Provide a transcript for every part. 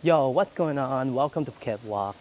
Yo, what's going on? Welcome to Phuket Walk.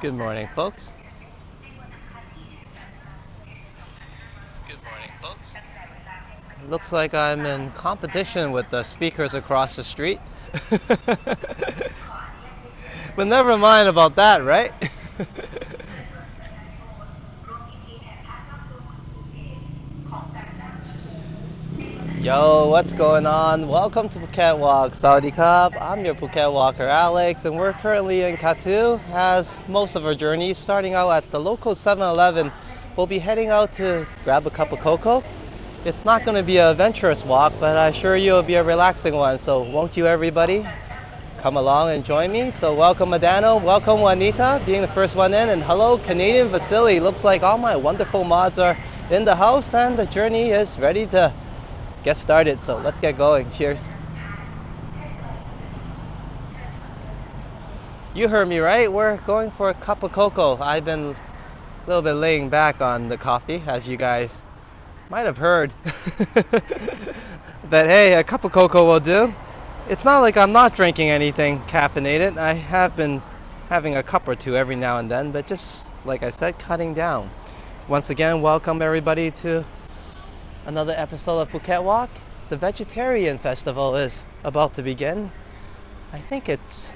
Good morning, folks. Good morning, folks. Looks like I'm in competition with the speakers across the street. But never mind about that, right? Yo, what's going on? Welcome to Phuket Walk. Sawadee Krap. I'm your Phuket Walker Alex, and we're currently in Kathu. As most of our journeys, starting out at the local 7-Eleven, we'll be heading out to grab a cup of Coco. It's not going to be an adventurous walk, but I assure you it'll be a relaxing one. So won't you, everybody, come along and join me? So welcome Madano, welcome Juanita, being the first one in, and hello Canadian Vasily. Looks like all my wonderful mods are in the house, and the journey is ready to get started, so let's get going. Cheers. You heard me right, we're going for a cup of cocoa. I've been a little bit laying back on the coffee, as you guys might have heard. But hey, a cup of cocoa will do. It's not like I'm not drinking anything caffeinated. I have been having a cup or two every now and then, but just like I said, cutting down. Once again, welcome everybody to another episode of Phuket Walk. The Vegetarian Festival is about to begin. I think it's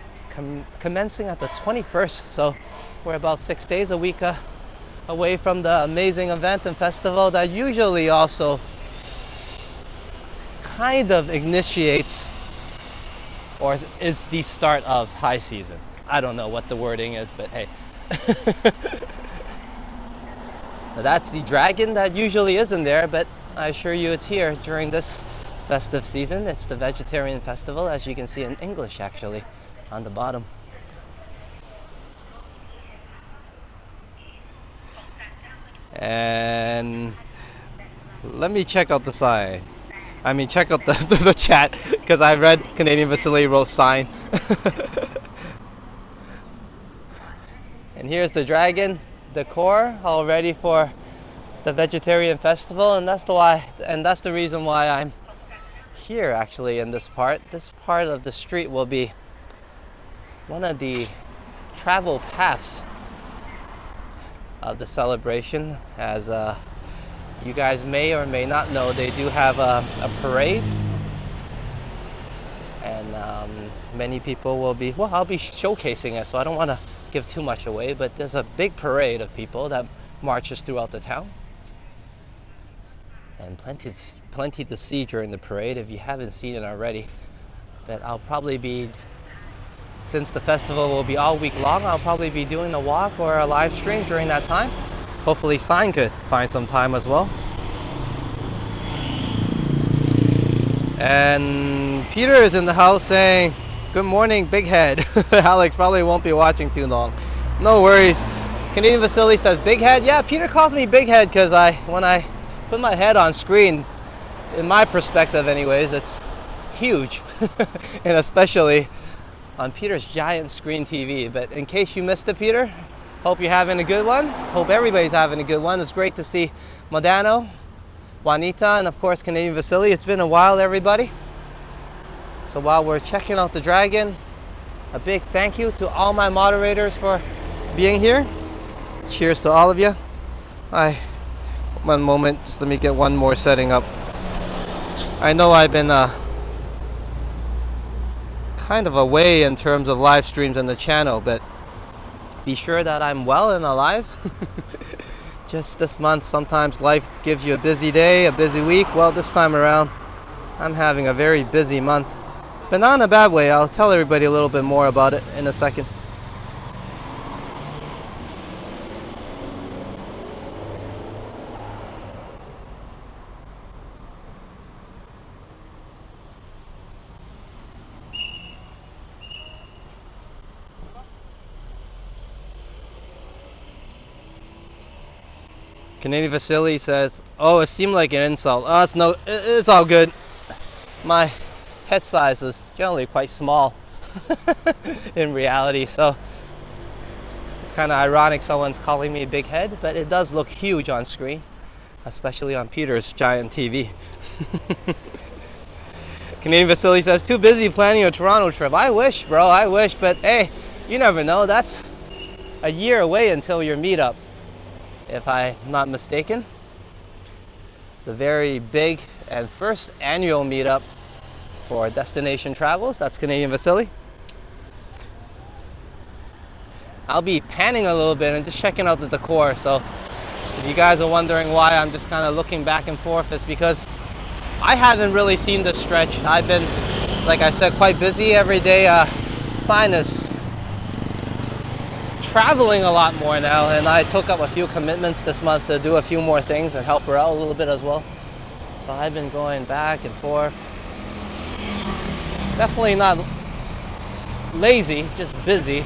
commencing at the 21st, so we're about 6 days, a week away from the amazing event and festival that usually also kind of initiates or is the start of high season. I don't know what the wording is, but hey. That's the dragon that usually isn't there, but I assure you it's here during this festive season. It's the Vegetarian Festival, as you can see in English actually on the bottom. And let me check out the sign. Check out the chat, because I read Canadian Vasily wrote sign. And here's the dragon decor all ready for the Vegetarian Festival, and that's the reason why I'm here actually in this part. This part of the street will be one of the travel paths of the celebration. As you guys may or may not know, they do have a parade, and many people will be, well, I'll be showcasing it, so I don't want to give too much away, but there's a big parade of people that marches throughout the town, and plenty to see during the parade if you haven't seen it already. But I'll probably be, since the festival will be all week long, I'll probably be doing a walk or a live stream during that time. Hopefully Sign could find some time as well. And Peter is in the house saying, "Good morning, Big Head." Alex probably won't be watching too long. No worries. Canadian Vasily says, "Big Head?" Yeah, Peter calls me Big Head because when I put my head on screen, in my perspective anyways, it's huge. And especially on Peter's giant screen TV. But in case you missed it, Peter, hope you're having a good one. Hope everybody's having a good one. It's great to see Modano, Juanita, and of course Canadian Vasily. It's been a while, everybody. So while we're checking out the dragon, a big thank you to all my moderators for being here. Cheers to all of you. One moment, just let me get one more setting up. I know I've been kind of away in terms of live streams on the channel, but be sure that I'm well and alive. Just this month, sometimes life gives you a busy day, a busy week. Well, this time around, I'm having a very busy month, but not in a bad way. I'll tell everybody a little bit more about it in a second. Canadian Vasily says, "Oh, it seemed like an insult." Oh, it's all good. My head size is generally quite small in reality, so it's kind of ironic someone's calling me a big head, but it does look huge on screen, especially on Peter's giant TV. Canadian Vasily says, "Too busy planning a Toronto trip." I wish, bro, I wish, but hey, you never know. That's a year away until your meetup, if I'm not mistaken. The very big and first annual meetup for Destination Travels. That's Canadian Vasily. I'll be panning a little bit and just checking out the decor. So if you guys are wondering why I'm just kind of looking back and forth, it's because I haven't really seen this stretch. I've been, like I said, quite busy every day. Sinus traveling a lot more now, and I took up a few commitments this month to do a few more things and help her out a little bit as well. So I've been going back and forth. Definitely not lazy, just busy.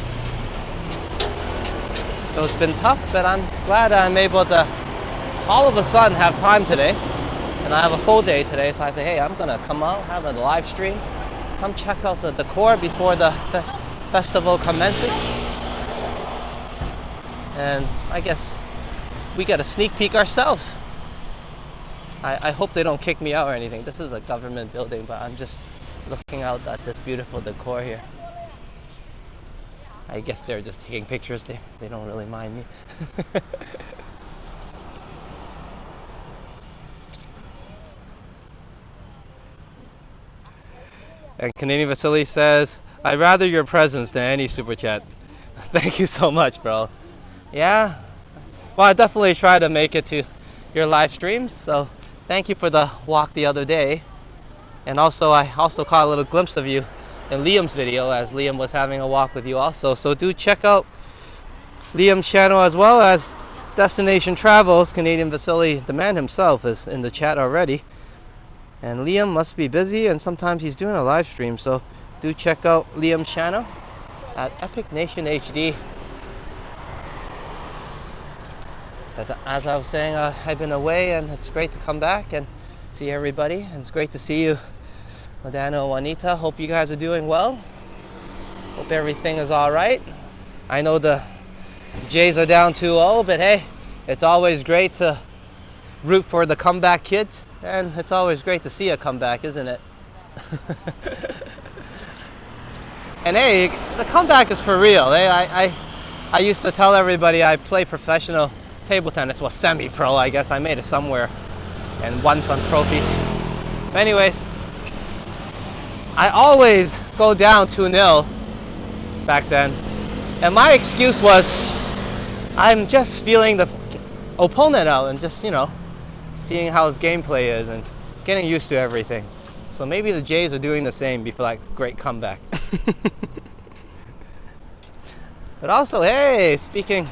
So it's been tough, but I'm glad I'm able to all of a sudden have time today. And I have a full day today, so I say, hey, I'm gonna come out, have a live stream, come check out the decor before the festival commences. And I guess we get a sneak peek ourselves. I hope they don't kick me out or anything. This is a government building, but I'm just looking out at this beautiful decor here. I guess they're just taking pictures. They don't really mind me. And Canadian Vasily says, I'd rather your presence than any super chat. Thank you so much, bro. Yeah. Well, I definitely try to make it to your live streams. So thank you for the walk the other day. And also, I also caught a little glimpse of you in Liam's video as Liam was having a walk with you also. So do check out Liam's channel as well as Destination Travels. Canadian Vasily, the man himself, is in the chat already. And Liam must be busy, and sometimes he's doing a live stream, so do check out Liam's channel at Epic Nation HD. As I was saying, I've been away, and it's great to come back and see everybody, and it's great to see you, Madano and Juanita. Hope you guys are doing well. Hope everything is all right. I know the Jays are down 2-0, but hey, it's always great to root for the comeback kids. And it's always great to see a comeback, isn't it? And hey, the comeback is for real. I used to tell everybody I play professional table tennis. Well, semi-pro, I guess. I made it somewhere and won some trophies. But anyways, I always go down 2-0 back then. And my excuse was, I'm just feeling the opponent out and just, seeing how his gameplay is and getting used to everything. So maybe the Jays are doing the same before that great comeback. But also, hey, speaking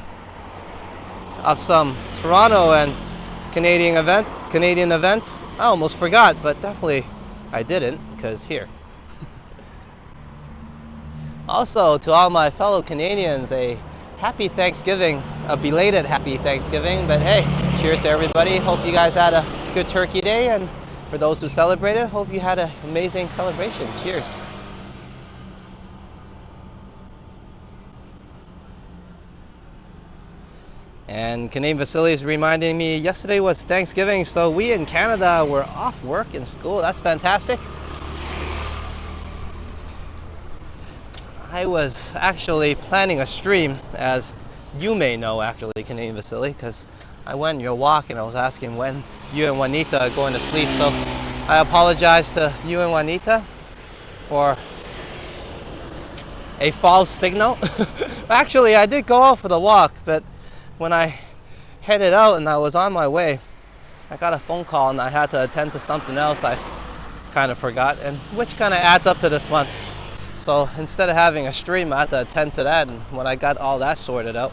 of some Toronto and Canadian events, I almost forgot, but definitely I didn't, because here. Also, to all my fellow Canadians, a happy Thanksgiving, a belated happy Thanksgiving, but hey, cheers to everybody. Hope you guys had a good turkey day, and for those who celebrated, hope you had an amazing celebration. Cheers. And Canadian Vasily is reminding me, yesterday was Thanksgiving, so we in Canada were off work and school. That's fantastic. I was actually planning a stream, as you may know, actually, Canadian Vasily, because I went on your walk and I was asking when you and Juanita are going to sleep. So I apologize to you and Juanita for a false signal. Actually, I did go out for the walk, but when I headed out and I was on my way, I got a phone call and I had to attend to something else I kind of forgot, and which kind of adds up to this month. So instead of having a stream, I had to attend to that, and when I got all that sorted out,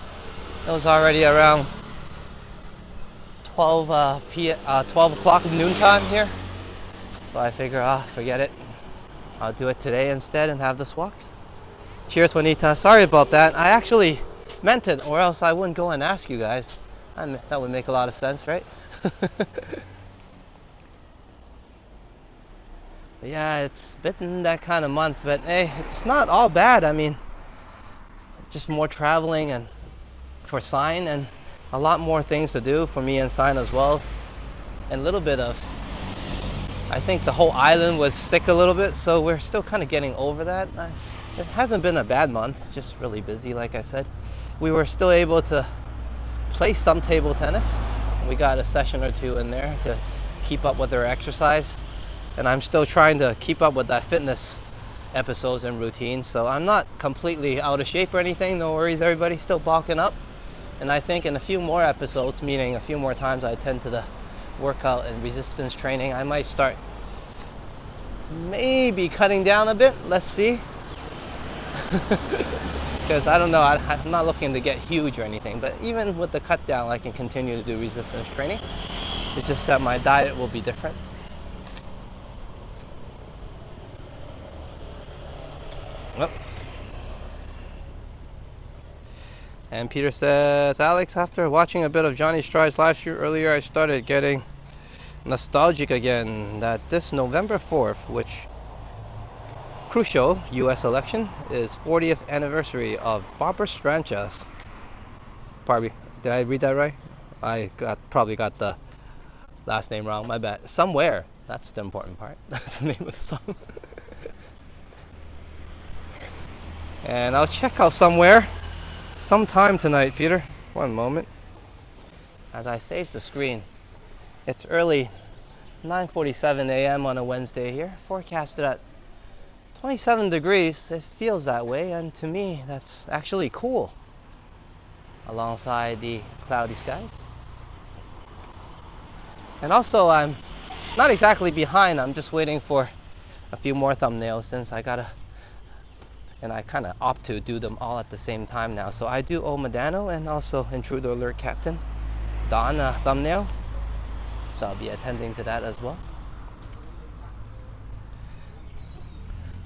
it was already around 12 o'clock noontime here. So I figure, forget it. I'll do it today instead and have this walk. Cheers, Juanita. Sorry about that. I actually meant it, or else I wouldn't go and ask you guys. That would make a lot of sense, right? Yeah, it's been that kind of month, but hey, it's not all bad. I mean, just more traveling and for Sign, and a lot more things to do for me and Sign as well. And a little bit of, I think the whole island was sick a little bit, so we're still kind of getting over that. It hasn't been a bad month, just really busy, like I said. We were still able to play some table tennis. We got a session or two in there to keep up with our exercise. And I'm still trying to keep up with that fitness episodes and routines. So I'm not completely out of shape or anything. No worries, everybody. Still bulking up. And I think in a few more episodes, meaning a few more times I attend to the workout and resistance training, I might start maybe cutting down a bit. Let's see. Because I don't know, I'm not looking to get huge or anything. But even with the cut down, I can continue to do resistance training. It's just that my diet will be different. Yep. And Peter says, Alex, after watching a bit of Johnny Stride's live stream earlier, I started getting nostalgic again that this November 4th, which crucial US election, is 40th anniversary of Barbara Stranchas. Probably, did I read that right? I probably got the last name wrong, my bad. Somewhere, that's the important part. That's the name of the song. And I'll check out somewhere sometime tonight, Peter. One moment. As I save the screen, it's early 9:47 a.m. on a Wednesday here, forecasted at 27 degrees. It feels that way, and to me, that's actually cool alongside the cloudy skies. And also, I'm not exactly behind. I'm just waiting for a few more thumbnails since I kind of opt to do them all at the same time now. So I do owe Medano and also Intruder Alert Captain Don a thumbnail. So I'll be attending to that as well.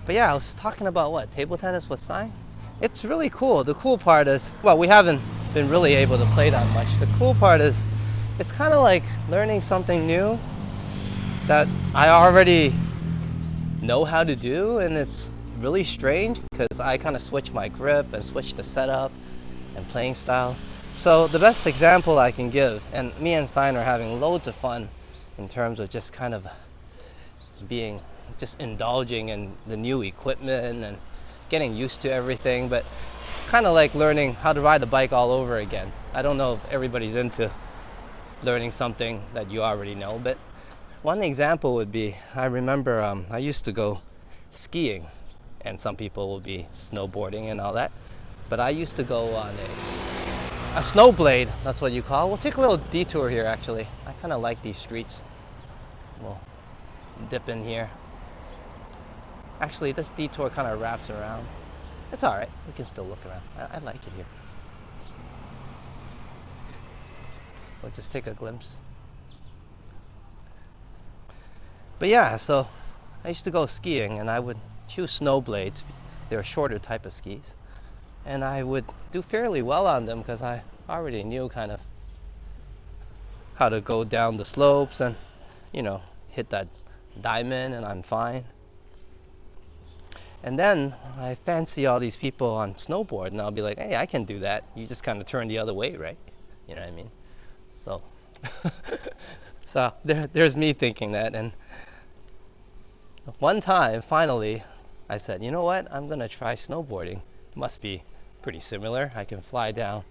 But yeah, I was talking about what? Table tennis with sign? It's really cool. The cool part is, well, we haven't been really able to play that much. The cool part is, it's kind of like learning something new that I already know how to do, and it's really strange because I kind of switch my grip and switch the setup and playing style. So the best example I can give, and me and Sign are having loads of fun in terms of just kind of just indulging in the new equipment and getting used to everything, but kind of like learning how to ride the bike all over again. I don't know if everybody's into learning something that you already know, but one example would be, I remember I used to go skiing, and some people will be snowboarding and all that, but I used to go on a snowblade, that's what you call. We'll take a little detour here actually. I kind of like these streets. We'll dip in here. Actually, this detour kind of wraps around. It's alright, we can still look around. I like it here. We'll just take a glimpse. But yeah, so I used to go skiing and I would choose snowblades. They're a shorter type of skis. And I would do fairly well on them because I already knew kind of how to go down the slopes and, hit that diamond, and I'm fine. And then I fancy all these people on snowboard, and I'll be like, hey, I can do that. You just kind of turn the other way, right? You know what I mean? So, there's me thinking that. And one time, finally, I said, you know what? I'm going to try snowboarding. It must be pretty similar. I can fly down,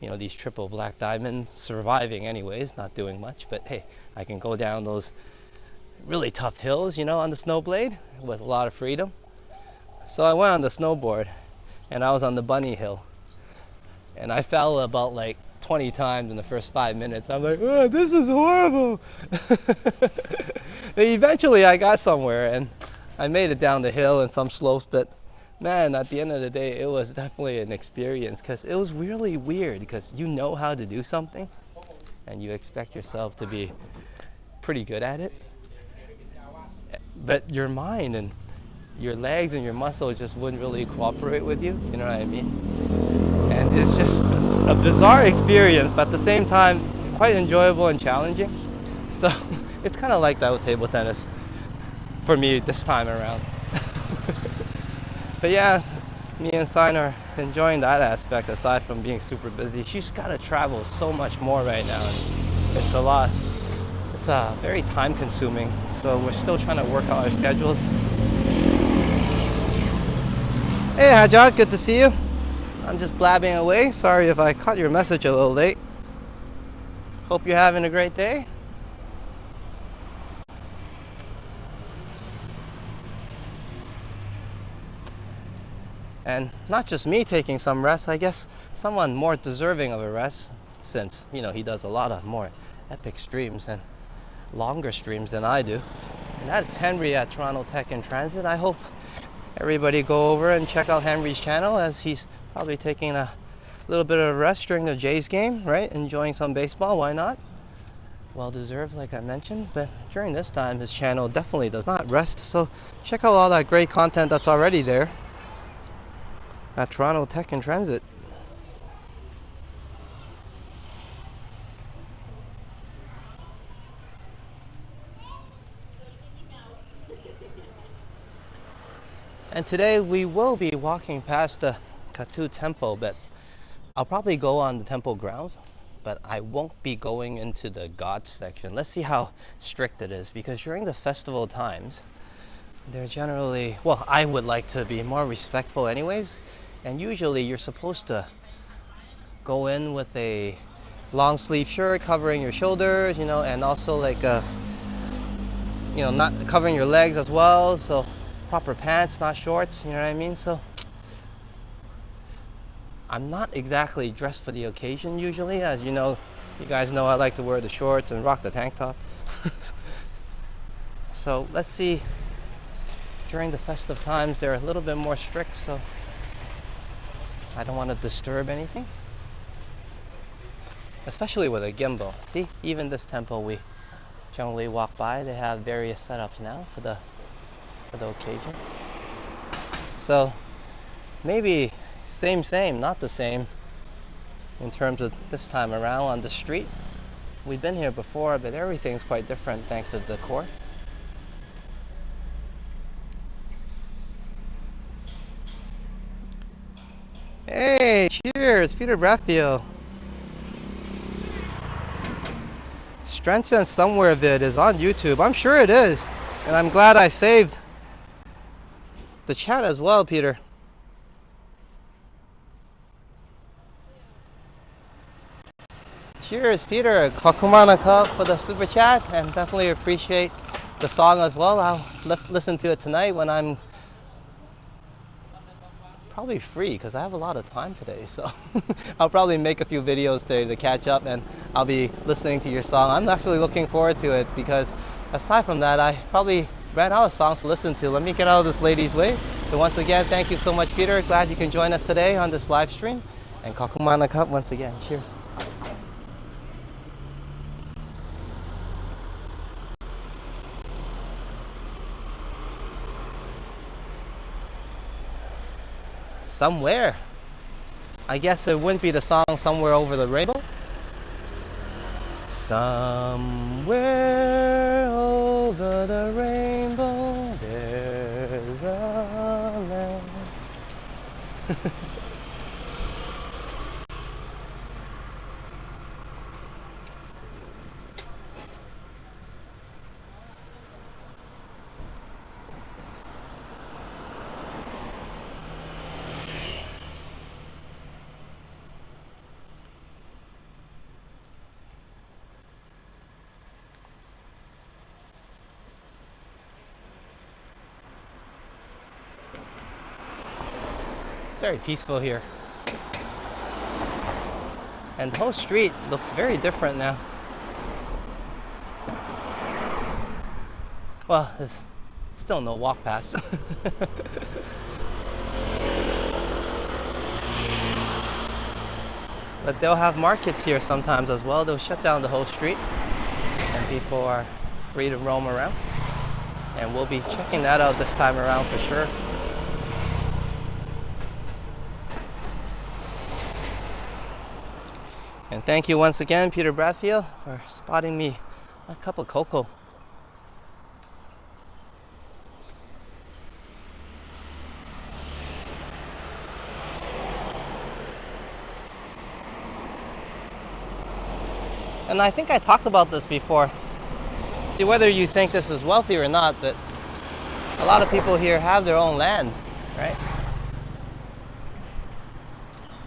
these triple black diamonds, surviving anyways, not doing much. But hey, I can go down those really tough hills, on the snowblade with a lot of freedom. So I went on the snowboard, and I was on the bunny hill. And I fell about like 20 times in the first 5 minutes. I'm like, oh, this is horrible. But eventually I got somewhere, and I made it down the hill and some slopes, but man, at the end of the day, it was definitely an experience because it was really weird because you know how to do something and you expect yourself to be pretty good at it, but your mind and your legs and your muscles just wouldn't really cooperate with you, you know what I mean? And it's just a bizarre experience, but at the same time, quite enjoyable and challenging. So it's kind of like that with table tennis for me this time around. But yeah, me and Stein are enjoying that aspect aside from being super busy. She's got to travel so much more right now. It's a lot. It's very time consuming. So we're still trying to work out our schedules. Hey Hajat, good to see you. I'm just blabbing away. Sorry if I caught your message a little late. Hope you're having a great day. And not just me taking some rest, I guess someone more deserving of a rest, since, he does a lot of more epic streams and longer streams than I do. And that's Henry at Toronto Tech in Transit. I hope everybody go over and check out Henry's channel, as he's probably taking a little bit of rest during the Jays game, right? Enjoying some baseball, why not? Well deserved, like I mentioned, but during this time his channel definitely does not rest, so check out all that great content that's already there at Toronto Tech in Transit. And today we will be walking past the Kathu temple, but I'll probably go on the temple grounds, but I won't be going into the gods section. Let's see how strict it is, because during the festival times, they're generally, well, I would like to be more respectful anyways, And usually you're supposed to go in with a long sleeve shirt covering your shoulders, and also like not covering your legs as well. So proper pants, not shorts, you know what I mean? So I'm not exactly dressed for the occasion usually. As you guys know I like to wear the shorts and rock the tank top. So let's see, during the festive times they're a little bit more strict, so I don't want to disturb anything. Especially with a gimbal. See, even this temple we generally walk by, they have various setups now for the occasion. So maybe same, not the same in terms of this time around on the street. We've been here before, but everything's quite different thanks to the decor. Hey, cheers, Peter Brathio. Strengths and Somewhere vid is on YouTube. I'm sure it is. And I'm glad I saved the chat as well, Peter. Cheers, Peter. Kakumana Cup for the super chat, and definitely appreciate the song as well. I'll listen to it tonight when I'm probably free, because I have a lot of time today, so I'll probably make a few videos today to catch up, and I'll be listening to your song. I'm actually looking forward to it, because aside from that, I probably ran out of songs to listen to. Let me get out of this lady's way. So once again, thank you so much, Peter. Glad you can join us today on this live stream. And Kakumana Cup once again. Cheers. Somewhere. I guess it wouldn't be the song Somewhere Over the Rainbow. Somewhere over the rainbow there's a land. It's very peaceful here. And the whole street looks very different now. Well, there's still no walk past. But they'll have markets here sometimes as well. They'll shut down the whole street and people are free to roam around. And we'll be checking that out this time around for sure. And thank you once again, Peter Bradfield, for spotting me a cup of cocoa. And I think I talked about this before. See, whether you think this is wealthy or not, but a lot of people here have their own land, right?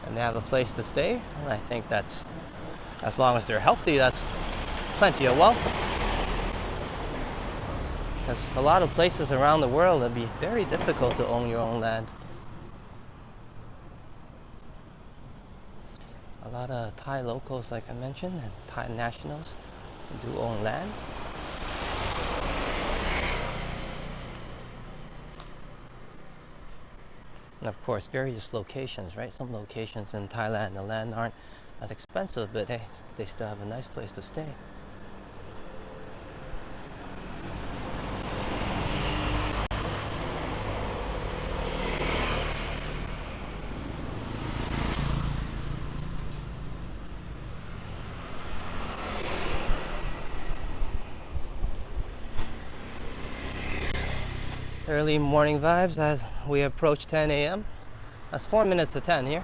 And they have a place to stay, and I think that's, as long as they're healthy, that's plenty of wealth. Because a lot of places around the world, it'd be very difficult to own your own land. A lot of Thai locals, like I mentioned, and Thai nationals do own land. And of course, various locations, right? Some locations in Thailand, the land aren't as expensive, but hey, they still have a nice place to stay. Early morning vibes as we approach 10 a.m. That's 4 minutes to 10 here.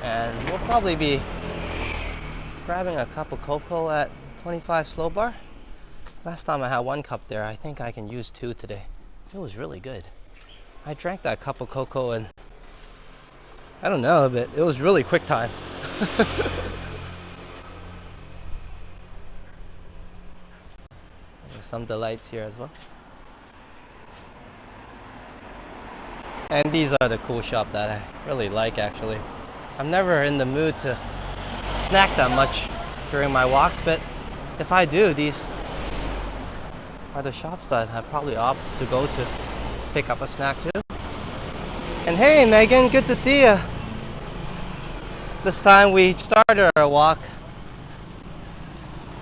And we'll probably be grabbing a cup of cocoa at 25 Slow Bar. Last time I had one cup there, I think I can use two today. It was really good. I drank that cup of cocoa and I don't know, but it was really quick time. There's some delights here as well. And these are the cool shop that I really like actually. I'm never in the mood to snack that much during my walks, but if I do, these are the shops that I probably opt to go to pick up a snack too. And hey Megan, good to see you. This time we started our walk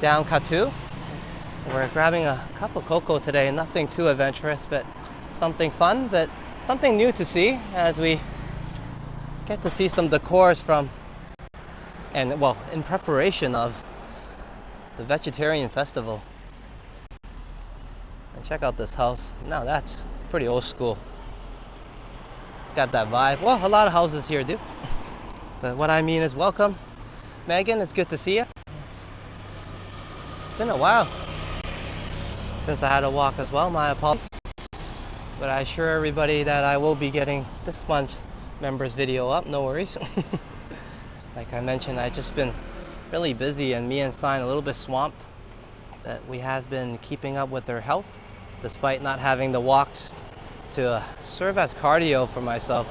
down Kathu. We're grabbing a cup of cocoa today, nothing too adventurous, but something fun, but something new to see as we get to see some decors from, and well, in preparation of the vegetarian festival. And check out this house. Now that's pretty old school. It's got that vibe. Well, a lot of houses here do. But what I mean is welcome. Megan, it's good to see you. It's been a while since I had a walk as well. My apologies. But I assure everybody that I will be getting this month's members video up. No worries. Like I mentioned, I've just been really busy and me and Sign a little bit swamped. But we have been keeping up with their health despite not having the walks to serve as cardio for myself.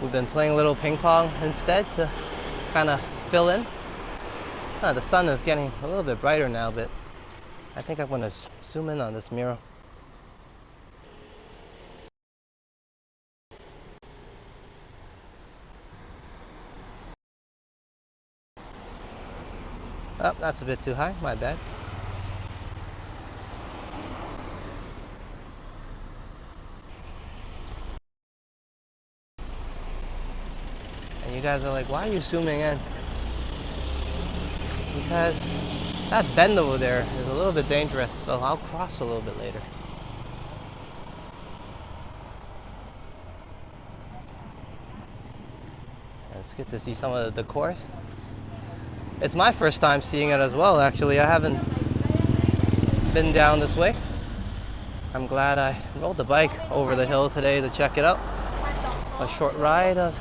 We've been playing a little ping pong instead to kind of fill in. The sun is getting a little bit brighter now, but I think I'm going to zoom in on this mirror. Oh, that's a bit too high, my bad. And you guys are like, why are you zooming in? Because that bend over there is a little bit dangerous, so I'll cross a little bit later. And it's good to see some of the decors. It's my first time seeing it as well, actually. I haven't been down this way. I'm glad I rode the bike over the hill today to check it out. A short ride of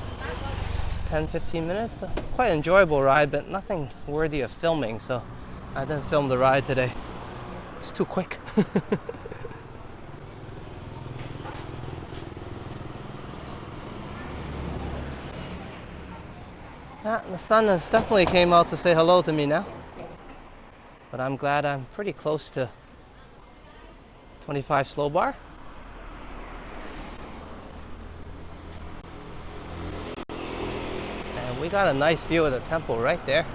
10-15 minutes. Quite enjoyable ride, but nothing worthy of filming, so I didn't film the ride today. It's too quick. The sun has definitely came out to say hello to me now, but I'm glad I'm pretty close to 25 slow bar. And we got a nice view of the temple right there.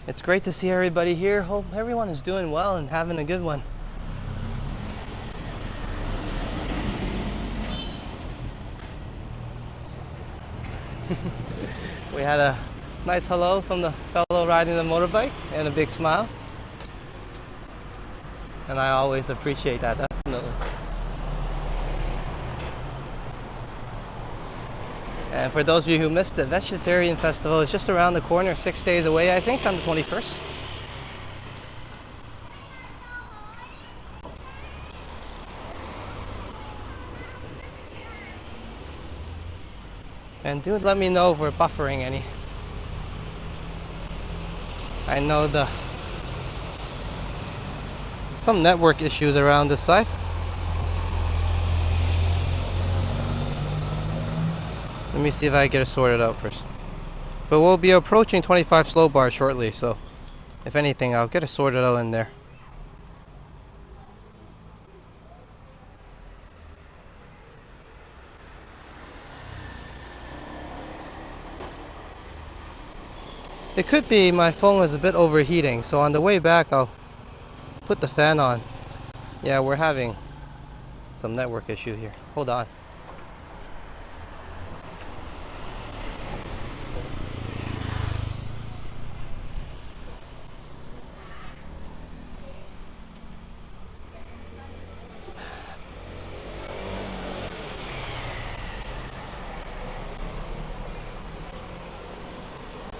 It's great to see everybody here. Hope everyone is doing well and having a good one. We had a nice hello from the fellow riding the motorbike and a big smile. And I always appreciate that, definitely. And for those of you who missed the Vegetarian Festival, it's just around the corner, 6 days away, I think, on the 21st. And do let me know if we're buffering any. I know some network issues around this side. Let me see if I can get it sorted out first. But we'll be approaching 25 slow bar shortly, so if anything, I'll get it sorted out in there. It could be my phone was a bit overheating, so on the way back I'll put the fan on. Yeah, we're having some network issue here. Hold on.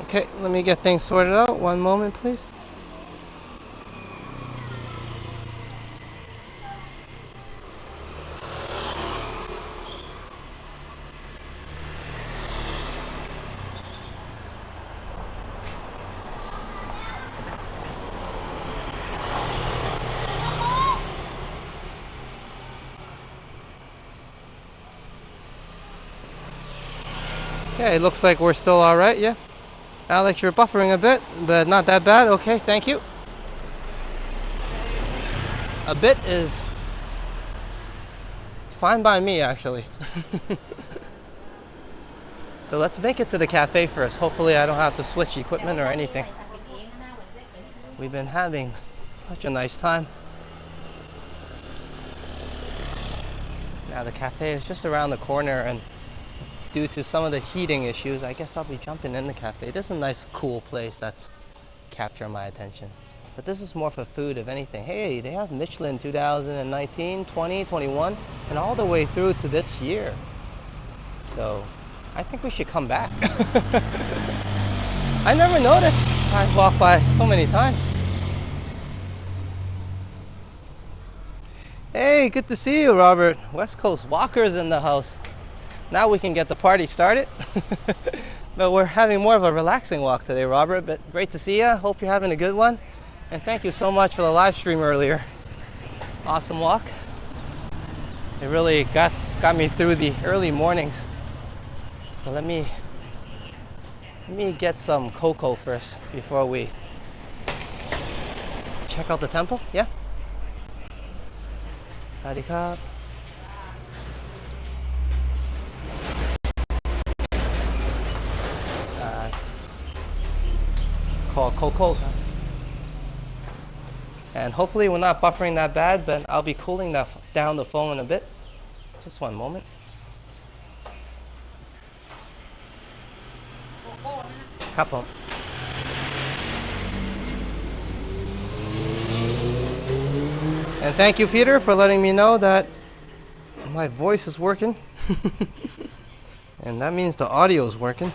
Okay, let me get things sorted out. One moment, please. Okay, it looks like we're still alright, yeah? Alex, you're buffering a bit, but not that bad. Okay, thank you. A bit is fine by me, actually. So let's make it to the cafe first. Hopefully I don't have to switch equipment or anything. We've been having such a nice time. Now the cafe is just around the corner, and due to some of the heating issues, I guess I'll be jumping in the cafe. There's a nice cool place that's capturing my attention. But this is more for food, if anything. Hey, they have Michelin 2019, 20, 21, and all the way through to this year. So I think we should come back. I never noticed. I walked by so many times. Hey, good to see you, Robert. West Coast Walkers in the house. Now we can get the party started. But we're having more of a relaxing walk today, Robert. But great to see you. Hope you're having a good one. And thank you so much for the live stream earlier. Awesome walk. It really got me through the early mornings. But let me get some Coco first before we check out the temple. Yeah. Sadikap. Called Coco. And hopefully we're not buffering that bad, but I'll be cooling down the phone in a bit. Just one moment. Couple. And thank you, Peter, for letting me know that my voice is working. And that means the audio is working.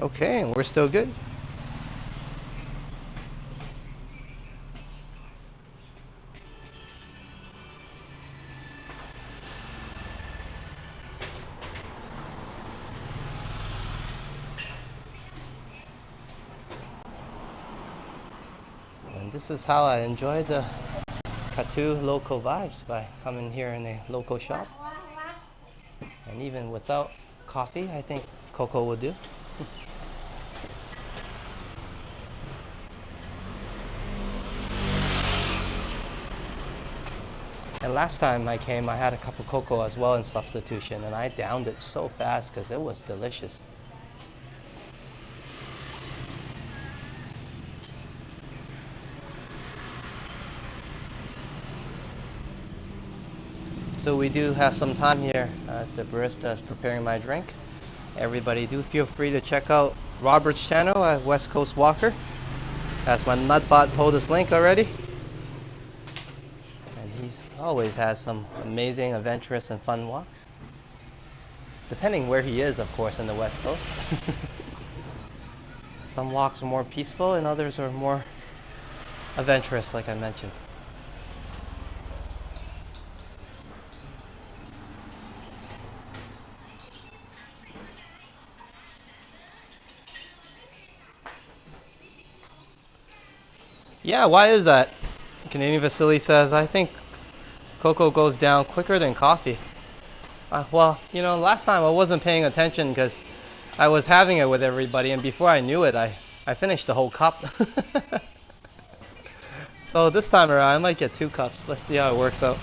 Okay, and we're still good. And this is how I enjoy the Kathu local vibes, by coming here in a local shop. And even without coffee, I think Coco will do. And last time I came, I had a cup of cocoa as well in substitution, and I downed it so fast because it was delicious. So we do have some time here as the barista is preparing my drink. Everybody do feel free to check out Robert's channel at West Coast Walker. That's my Nutbot POTUS link already. He's always has some amazing, adventurous, and fun walks. Depending where he is, of course, in the West Coast. Some walks are more peaceful and others are more adventurous, like I mentioned. Yeah, why is that? Canadian Vasily says, I think Coco goes down quicker than coffee. Well, you know, last time I wasn't paying attention because I was having it with everybody, and before I knew it, I finished the whole cup. So this time around, I might get 2 cups. Let's see how it works out.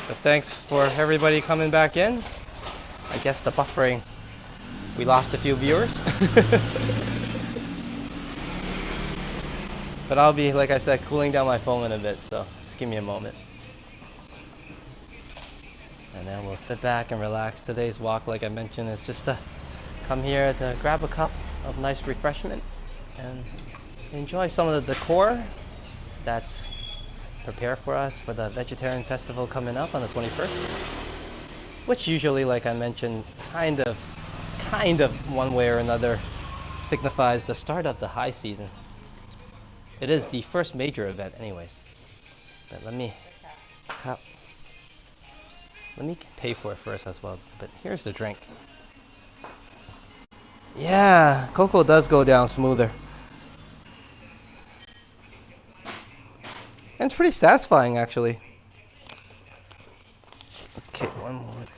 But thanks for everybody coming back in. I guess the buffering, we lost a few viewers. But I'll be, like I said, cooling down my phone in a bit, so just give me a moment. And then we'll sit back and relax. Today's walk, like I mentioned, is just to come here to grab a cup of nice refreshment and enjoy some of the decor that's prepare for us for the vegetarian festival coming up on the 21st, which usually, like I mentioned, kind of one way or another signifies the start of the high season. It is the first major event anyways. But let me pay for it first as well. But here's the drink. Yeah, Coco does go down smoother. And it's pretty satisfying actually. Okay, one moment.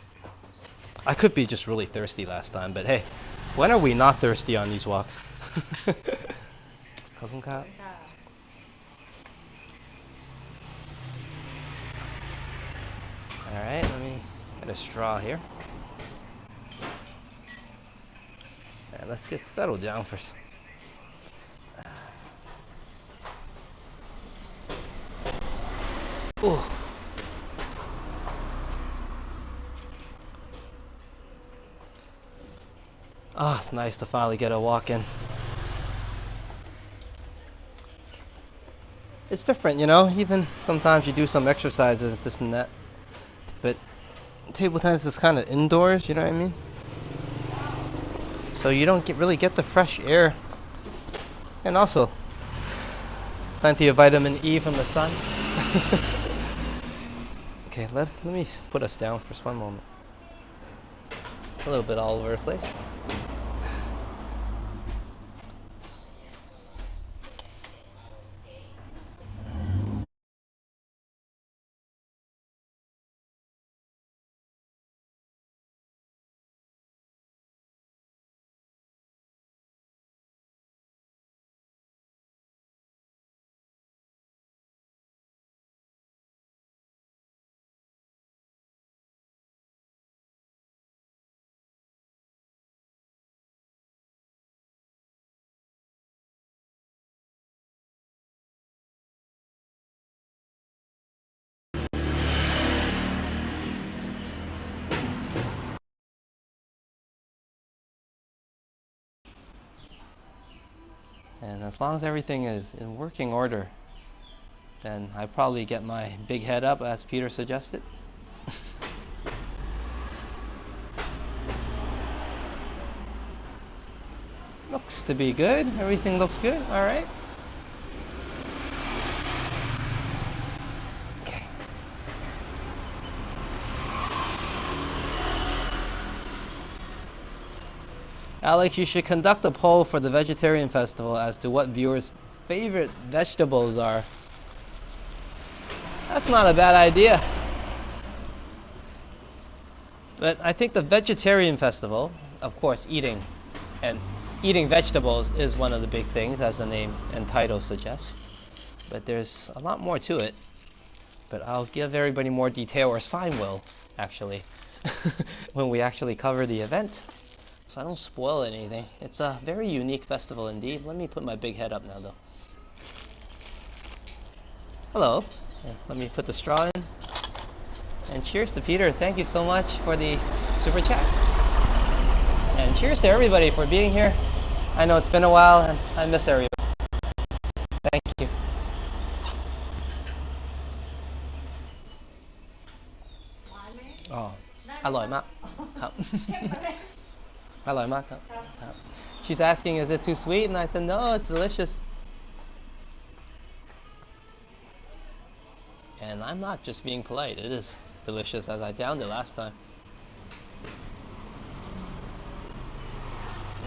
I could be just really thirsty last time, but hey, when are we not thirsty on these walks? Coconut. Alright, let me get a straw here. Alright, let's get settled down first. Ooh. Oh, it's nice to finally get a walk in. It's different, you know, even sometimes you do some exercises, this and that. But table tennis is kind of indoors, you know what I mean? So you don't really get the fresh air. And also, plenty of vitamin E from the sun. Okay, let me put us down for just one moment. A little bit all over the place. And as long as everything is in working order, then I probably get my big head up as Peter suggested. Looks to be good. Everything looks good. All right. Okay. Alex, you should conduct a poll for the vegetarian festival as to what viewers' favorite vegetables are. That's not a bad idea. But I think the vegetarian festival, of course, eating vegetables is one of the big things, as the name and title suggest. But there's a lot more to it. But I'll give everybody more detail, or Sign will, actually, when we actually cover the event. So I don't spoil anything. It's a very unique festival indeed. Let me put my big head up now, though. Hello. Let me put the straw in. And cheers to Peter. Thank you so much for the super chat. And cheers to everybody for being here. I know it's been a while and I miss everybody. Thank you. Oh, อร่อยมากครับ อร่อยมากครับ She's asking, is it too sweet? And I said, no, it's delicious. And I'm not just being polite. It is delicious, as I downed it last time.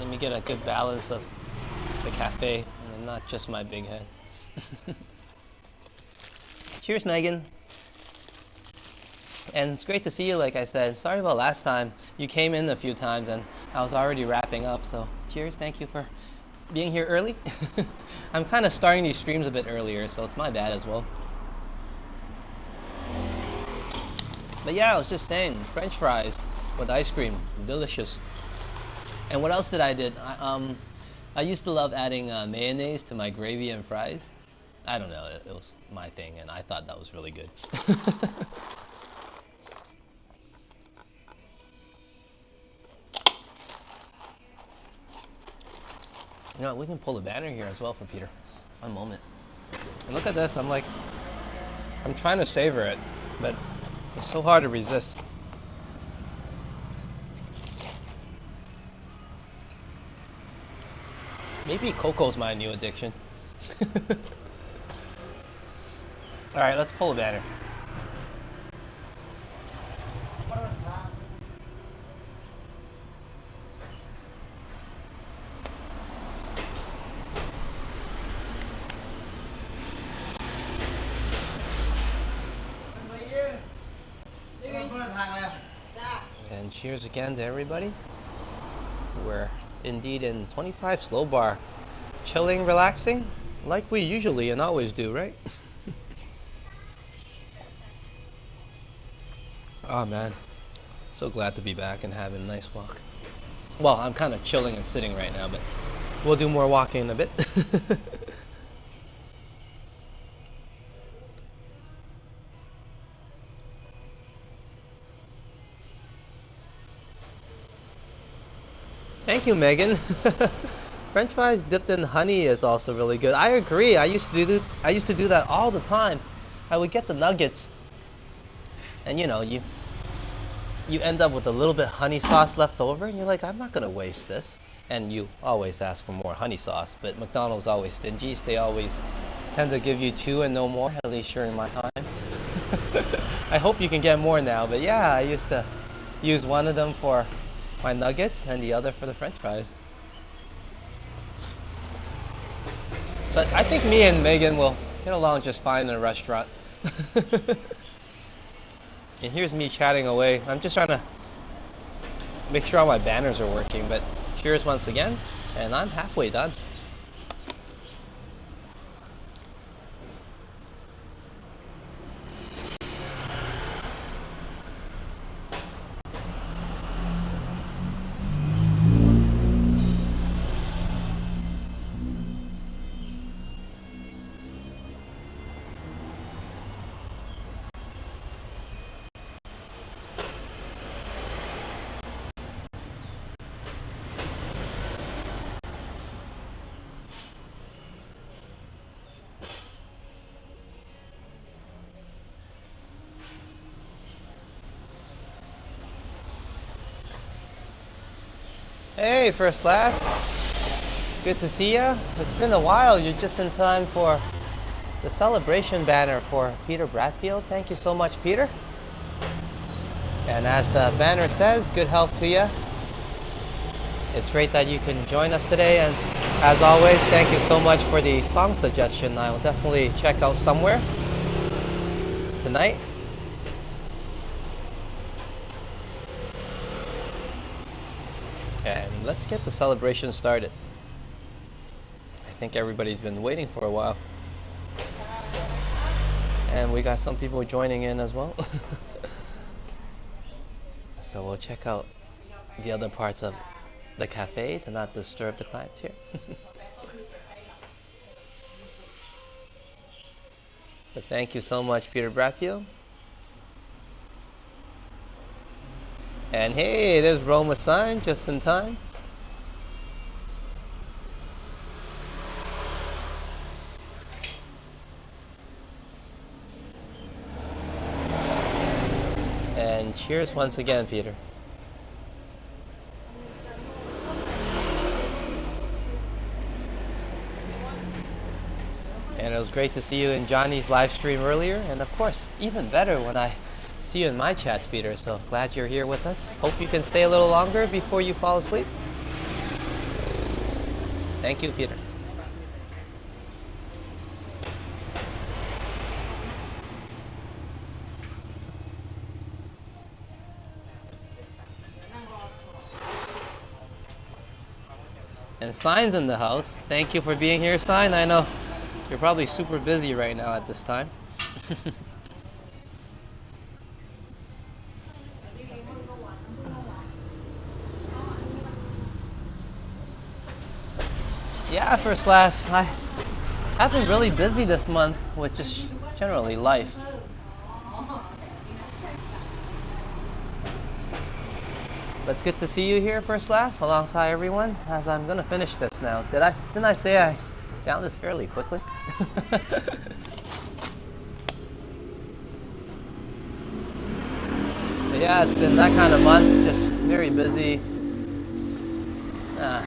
Let me get a good balance of the cafe and not just my big head. Cheers, Megan. And it's great to see you, like I said. Sorry about last time. You came in a few times and I was already wrapping up. So cheers. Thank you for being here early. I'm kind of starting these streams a bit earlier, so it's my bad as well. But yeah, I was just saying, French fries with ice cream, delicious. And what else did I did? I used to love adding mayonnaise to my gravy and fries. I don't know, it was my thing, and I thought that was really good. You know, we can pull the banner here as well for Peter. One moment. And look at this, I'm like I'm trying to savor it, but it's so hard to resist. Maybe Coco's my new addiction. Alright, let's pull a banner. And cheers again to everybody. We're indeed in 25 slow bar. Chilling, relaxing, like we usually and always do, right? Oh man, so glad to be back and having a nice walk. Well, I'm kind of chilling and sitting right now, but we'll do more walking in a bit. Thank you, Megan. French fries dipped in honey is also really good. I agree. I used to do that all the time. I would get the nuggets, and you end up with a little bit honey sauce left over, and you're like, I'm not gonna waste this. And you always ask for more honey sauce, but McDonald's always stingy. They always tend to give you 2 and no more, at least during my time. I hope you can get more now, but yeah, I used to use one of them for my nuggets and the other for the French fries. So I think me and Megan will get along just fine in a restaurant. And here's me chatting away. I'm just trying to make sure all my banners are working, but cheers once again, and I'm halfway done. Hey, First Class. Good to see ya. It's been a while. You're just in time for the celebration banner for Peter Bradfield. Thank you so much, Peter. And as the banner says, good health to you. It's great that you can join us today. And as always, thank you so much for the song suggestion. I will definitely check out Somewhere tonight. And let's get the celebration started. I think everybody's been waiting for a while. And we got some people joining in as well. So we'll check out the other parts of the cafe to not disturb the clients here. But thank you so much, Peter Bradfield. And hey, there's Roma Sign just in time. And cheers once again, Peter. And it was great to see you in Johnny's live stream earlier, and of course, even better when I see you in my chats, Peter. So glad you're here with us. Hope you can stay a little longer before you fall asleep. Thank you, Peter. And Sign's in the house. Thank you for being here, Sign. I know you're probably super busy right now at this time. Yeah, First Class. I've been really busy this month with just generally life. But it's good to see you here, First Class, alongside everyone, as I'm gonna finish this now. Didn't I say I downed this fairly quickly? Yeah, it's been that kind of month, just very busy, uh,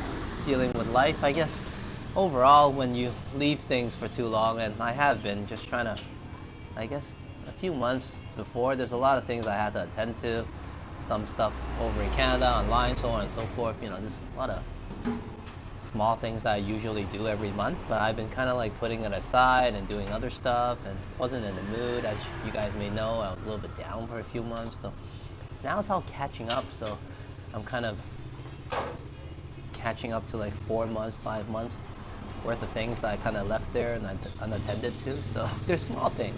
dealing with life. I guess overall, when you leave things for too long, and I have been just trying to, I guess a few months before, there's a lot of things I had to attend to, some stuff over in Canada, online, so on and so forth. Just a lot of small things that I usually do every month, but I've been kind of like putting it aside and doing other stuff and wasn't in the mood. As you guys may know, I was a little bit down for a few months, so now it's all catching up. So I'm kind of catching up to like 4 months, 5 months worth of things that I kind of left there and I unattended to. So there's small things,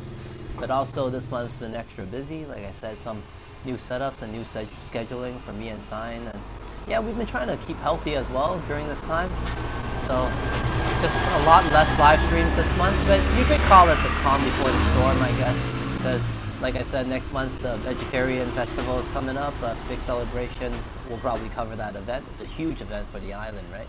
but also this month's been extra busy. Like I said, some new setups and new scheduling for me and Sign, and yeah, we've been trying to keep healthy as well during this time. So just a lot less live streams this month, but you could call it the calm before the storm, I guess, because like I said, next month the vegetarian festival is coming up, so that's a big celebration. We'll probably cover that event. It's a huge event for the island, right?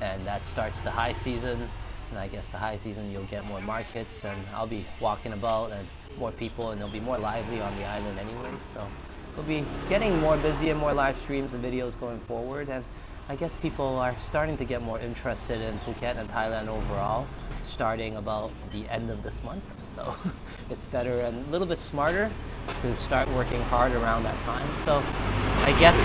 And that starts the high season, and I guess the high season you'll get more markets, and I'll be walking about and more people, and it'll be more lively on the island anyways. So we'll be getting more busy and more live streams and videos going forward, and I guess people are starting to get more interested in Phuket and Thailand overall, starting about the end of this month. So it's better and a little bit smarter to start working hard around that time. So I guess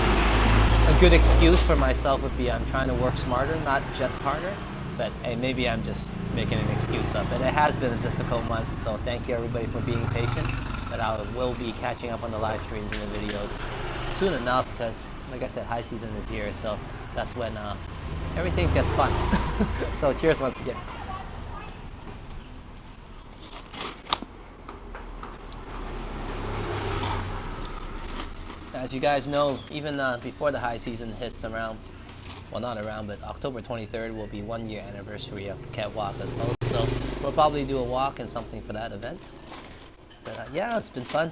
a good excuse for myself would be I'm trying to work smarter, not just harder. But hey, maybe I'm just making an excuse up. But it has been a difficult month, so thank you everybody for being patient. But I will be catching up on the live streams and the videos soon enough, because like I said, high season is here, so that's when everything gets fun. So cheers once again. As you guys know, even before the high season hits around, well, not around, but October 23rd will be 1 year anniversary of Phuket Walk as well. So we'll probably do a walk and something for that event. But yeah, it's been fun.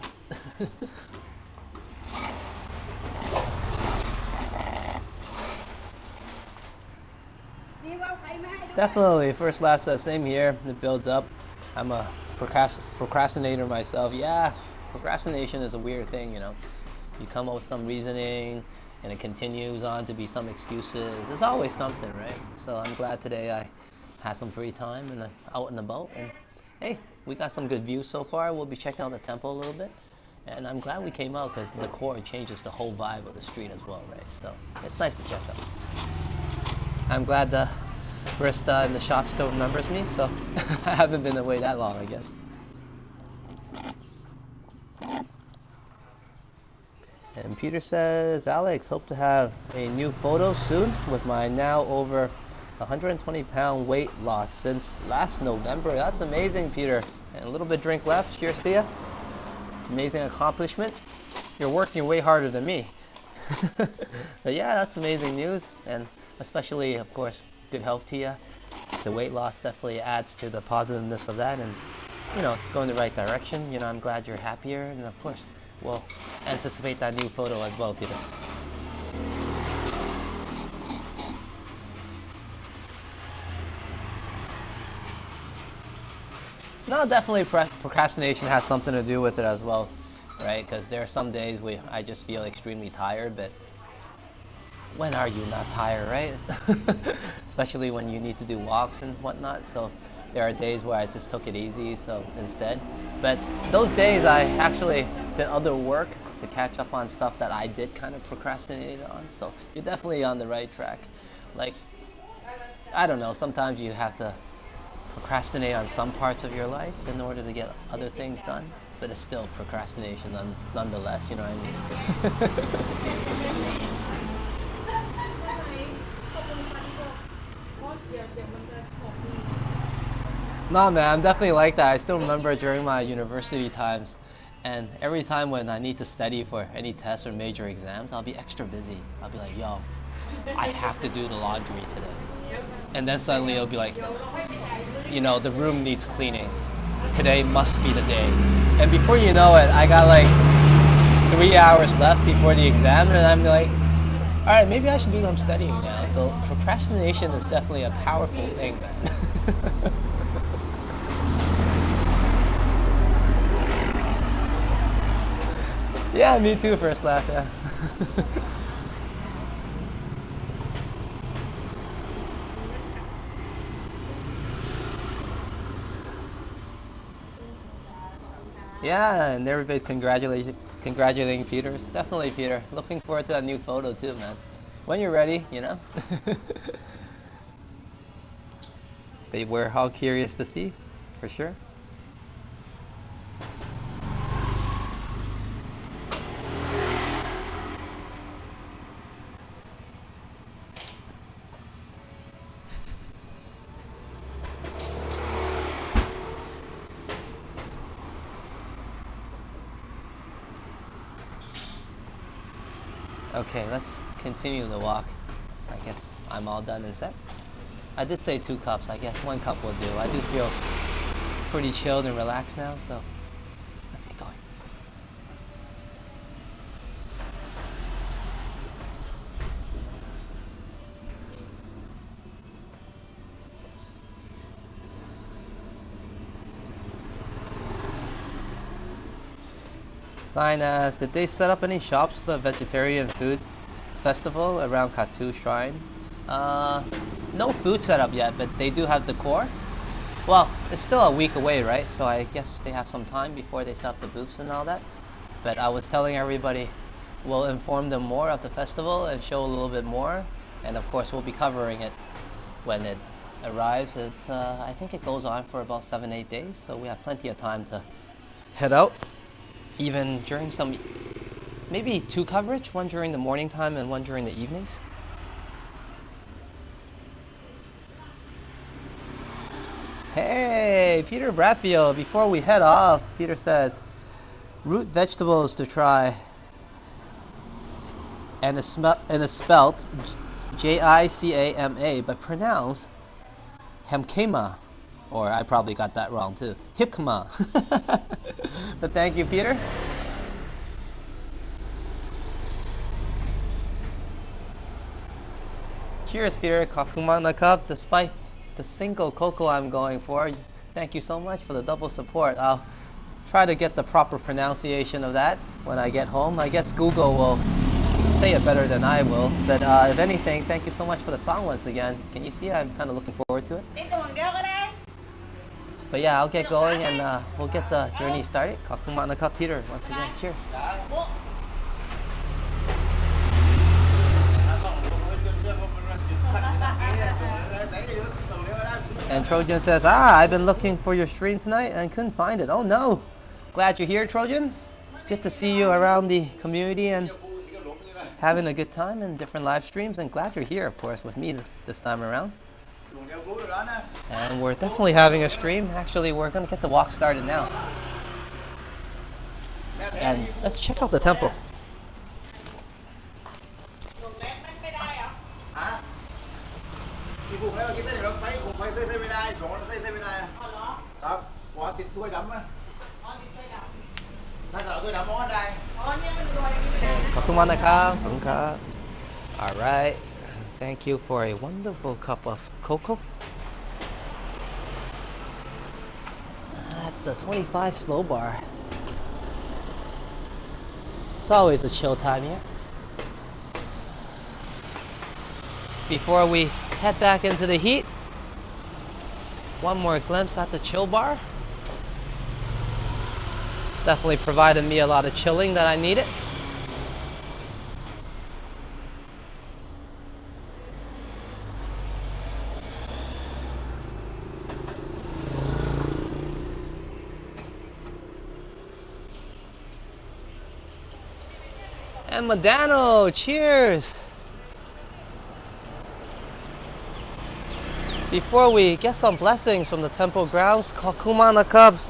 Definitely, first, last, same here. It builds up. I'm a procrastinator myself. Yeah, procrastination is a weird thing, You come up with some reasoning, and it continues on to be some excuses. There's always something, right? So I'm glad today I had some free time and I'm out and about. And hey, we got some good views so far. We'll be checking out the temple a little bit. And I'm glad we came out because the decor changes the whole vibe of the street as well, right? So it's nice to check out. I'm glad the barista in the shop still remembers me, so I haven't been away that long, I guess. And Peter says, Alex, hope to have a new photo soon with my now over 120-pound weight loss since last November. That's amazing, Peter. And a little bit drink left. Cheers to you. Amazing accomplishment. You're working way harder than me. But yeah, that's amazing news. And especially, of course, good health to you. The weight loss definitely adds to the positiveness of that and, go in the right direction. I'm glad you're happier. And of course, we'll anticipate that new photo as well, Peter. No, definitely procrastination has something to do with it as well, right? Because there are some days where I just feel extremely tired, but when are you not tired, right? Especially when you need to do walks and whatnot. So there are days where I just took it easy, so instead. But those days I actually did other work to catch up on stuff that I did kind of procrastinate on. So you're definitely on the right track. Like, I don't know, sometimes you have to procrastinate on some parts of your life in order to get other things done, but it's still procrastination nonetheless, you know what I mean? Nah, man, I'm definitely like that. I still remember during my university times, and every time when I need to study for any tests or major exams, I'll be extra busy. I'll be like, yo, I have to do the laundry today. And then suddenly it'll be like, the room needs cleaning. Today must be the day. And before you know it, I got like 3 hours left before the exam, and I'm like, all right, maybe I should do some studying now. So procrastination is definitely a powerful thing, man. Yeah, me too, first laugh, yeah. Yeah, and everybody's congratulating Peter. It's definitely Peter. Looking forward to that new photo too, man. When you're ready, you know. They were all curious to see, for sure. Okay, let's continue the walk. I guess I'm all done and set. I did say 2 cups. I guess 1 cup will do. I do feel pretty chilled and relaxed now, so let's get going. Sign as, did they set up any shops for the vegetarian food festival around Kathu Shrine? No food set up yet, but they do have the core. Well, it's still a week away, right? So I guess they have some time before they set up the booths and all that. But I was telling everybody we'll inform them more of the festival and show a little bit more. And of course, we'll be covering it when it arrives. It's I think it goes on for about 7-8 days, so we have plenty of time to head out. Even during some, maybe 2 coverage, one during the morning time and one during the evenings. Hey, Peter Bradfield, before we head off, Peter says, root vegetables to try, and it's spelt Jicama, but pronounced Hemkema, or I probably got that wrong too, Hipkema. But thank you, Peter. Cheers, Peter. Kakumana Cup, despite the single Coco I'm going for. Thank you so much for the double support. I'll try to get the proper pronunciation of that when I get home. I guess Google will say it better than I will. But if anything, thank you so much for the song once again. Can you see? I'm kind of looking forward to it. But yeah, I'll get going and we'll get the journey started. Kakumana Cup, Peter, once again. Cheers. And Trojan says, I've been looking for your stream tonight and couldn't find it. Oh no. Glad you're here, Trojan. Good to see you around the community and having a good time in different live streams. And glad you're here, of course, with me this time around. And we're definitely having a stream. Actually, we're going to get the walk started now. And let's check out the temple. Alright, thank you for a wonderful cup of cocoa at the 25 slow bar. It's always a chill time here. Before we head back into the heat, one more glimpse at the chill bar. Definitely provided me a lot of chilling that I needed. And Modano, cheers! Before we get some blessings from the temple grounds, Kakumana Cubs,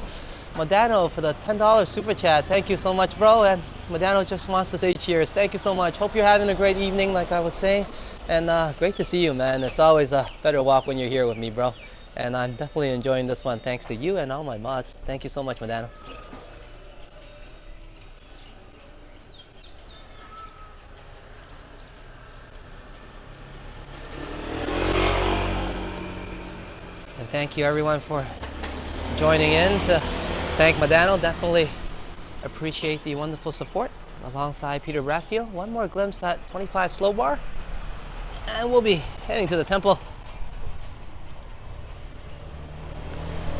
Modano for the $10 super chat. Thank you so much, bro. And Modano just wants to say cheers. Thank you so much. Hope you're having a great evening, like I was saying. And great to see you, man. It's always a better walk when you're here with me, bro. And I'm definitely enjoying this one thanks to you and all my mods. Thank you so much, Modano. And thank you everyone for joining in to thank Modano. Definitely appreciate the wonderful support. alongside Peter Bradfield. One more glimpse at 25 slow bar, and we'll be heading to the temple.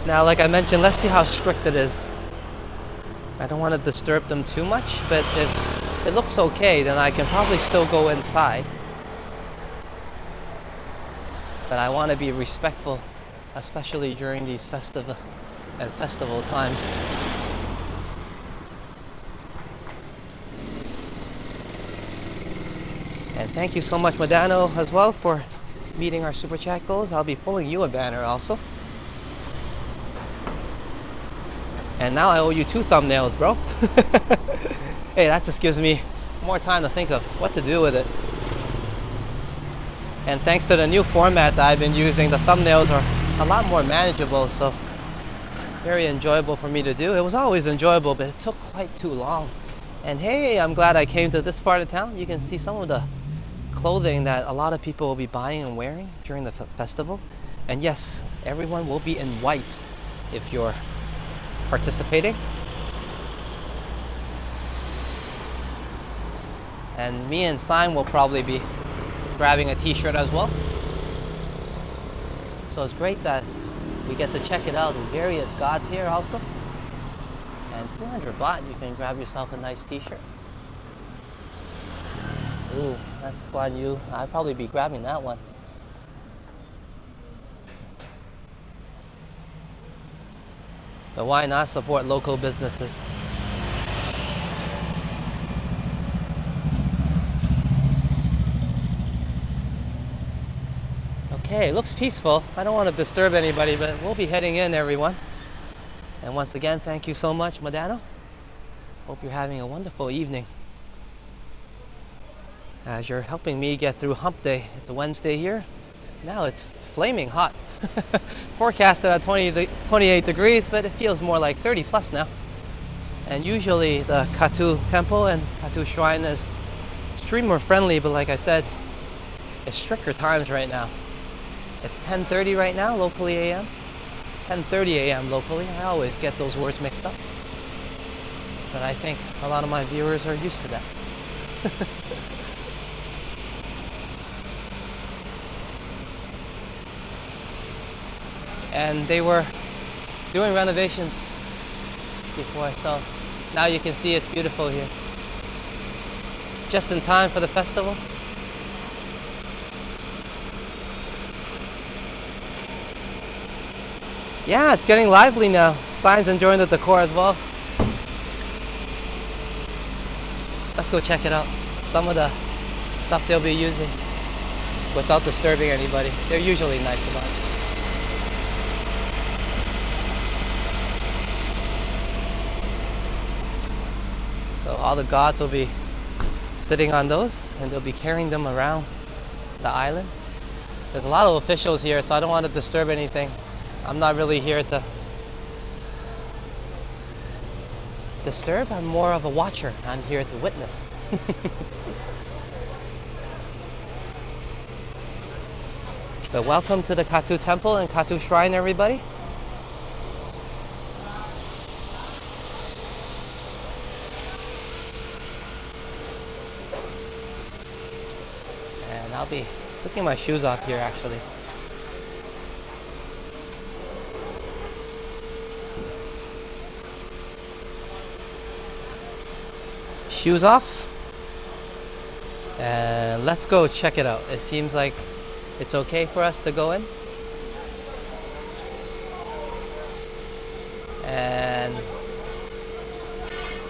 Now, like I mentioned, let's see how strict it is. I don't want to disturb them too much, but if it looks okay, then I can probably still go inside. But I want to be respectful, especially during these festival times. And thank you so much, Modano, as well, for meeting our super chat goals. I'll be pulling you a banner also. And now I owe you 2 thumbnails, bro. Hey, that just gives me more time to think of what to do with it. And thanks to the new format that I've been using, the thumbnails are a lot more manageable, so very enjoyable for me to do. It was always enjoyable, but it took quite too long. And hey, I'm glad I came to this part of town. You can see some of the clothing that a lot of people will be buying and wearing during the festival. And yes, everyone will be in white if you're participating. And me and Simon will probably be grabbing a t-shirt as well. So it's great that we get to check it out in various gods here also. And 200 baht, you can grab yourself a nice t-shirt. Ooh, that's Guan Yu. I'd probably be grabbing that one. But why not support local businesses? Okay, it looks peaceful. I don't want to disturb anybody, but we'll be heading in, everyone. And once again, thank you so much, Modano. Hope you're having a wonderful evening, as you're helping me get through hump day. It's a Wednesday here. Now it's flaming hot. Forecasted at 28 degrees, but it feels more like 30 plus now. And usually the Kathu temple and Kathu shrine is streamer friendly, but like I said, it's stricter times right now. It's 10:30 right now, locally AM. 10:30 AM locally. I always get those words mixed up. But I think a lot of my viewers are used to that. And they were doing renovations before, so now you can see it's beautiful here. Just in time for the festival. Yeah, it's getting lively now. Sign's enjoying the decor as well. Let's go check it out. Some of the stuff they'll be using without disturbing anybody. They're usually nice about it. So all the gods will be sitting on those, and they'll be carrying them around the island. There's a lot of officials here, so I don't want to disturb anything. I'm not really here to disturb. I'm more of a watcher. I'm here to witness. But welcome to the Kathu temple and Kathu shrine, everybody. And I'll be taking my shoes off here actually. Shoes off, and let's go check it out. It seems like it's okay for us to go in. And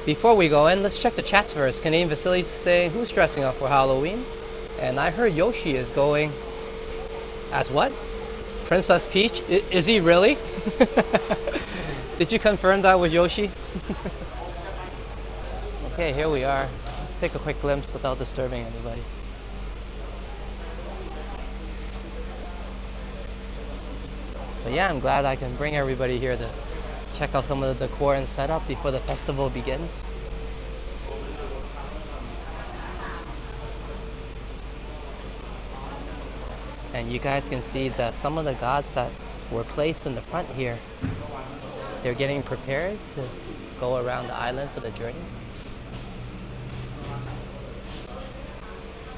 before we go in, let's check the chats first. Canadian Vasili's saying, who's dressing up for Halloween? And I heard Yoshi is going as what? Princess Peach? Is he really? Did you confirm that with Yoshi? Okay, here we are. Let's take a quick glimpse without disturbing anybody. But yeah, I'm glad I can bring everybody here to check out some of the decor and setup before the festival begins. And you guys can see that some of the gods that were placed in the front here, they're getting prepared to go around the island for the journeys.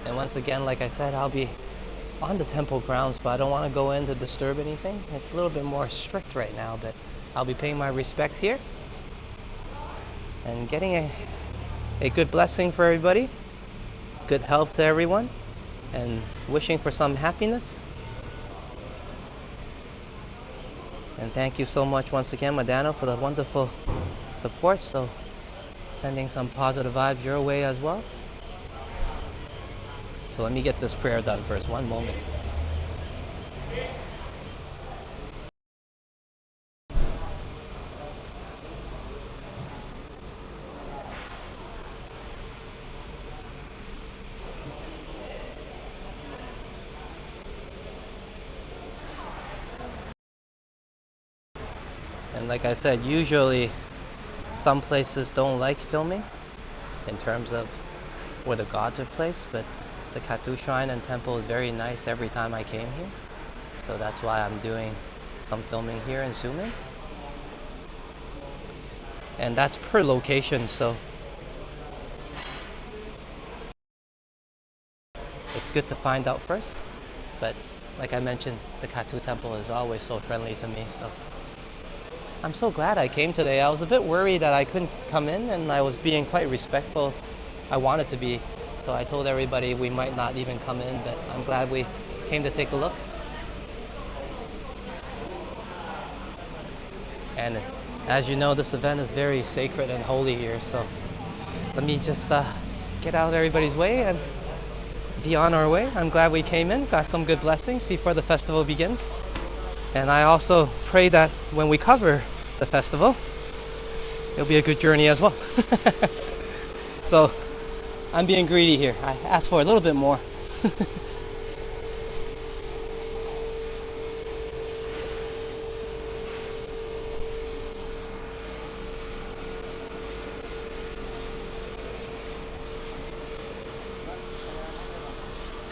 And once again, like I said, I'll be on the temple grounds, but I don't want to go in to disturb anything. It's a little bit more strict right now, but I'll be paying my respects here and getting a good blessing for everybody, good health to everyone, and wishing for some happiness. And thank you so much once again, Madano, for the wonderful support. So sending some positive vibes your way as well. So let me get this prayer done first. One moment. And like I said, usually some places don't like filming in terms of where the gods are placed, but the Kathu shrine and temple is very nice every time I came here. So that's why I'm doing some filming here and zooming. And that's per location, so it's good to find out first. But like I mentioned, the Kathu temple is always so friendly to me, so I'm so glad I came today. I was a bit worried that I couldn't come in, and I was being quite respectful. I wanted to be, so I told everybody we might not even come in, but I'm glad we came to take a look. And as you know, this event is very sacred and holy here, so let me just get out of everybody's way and be on our way. I'm glad we came in, got some good blessings before the festival begins. And I also pray that when we cover the festival, it'll be a good journey as well. So I'm being greedy here. I asked for a little bit more.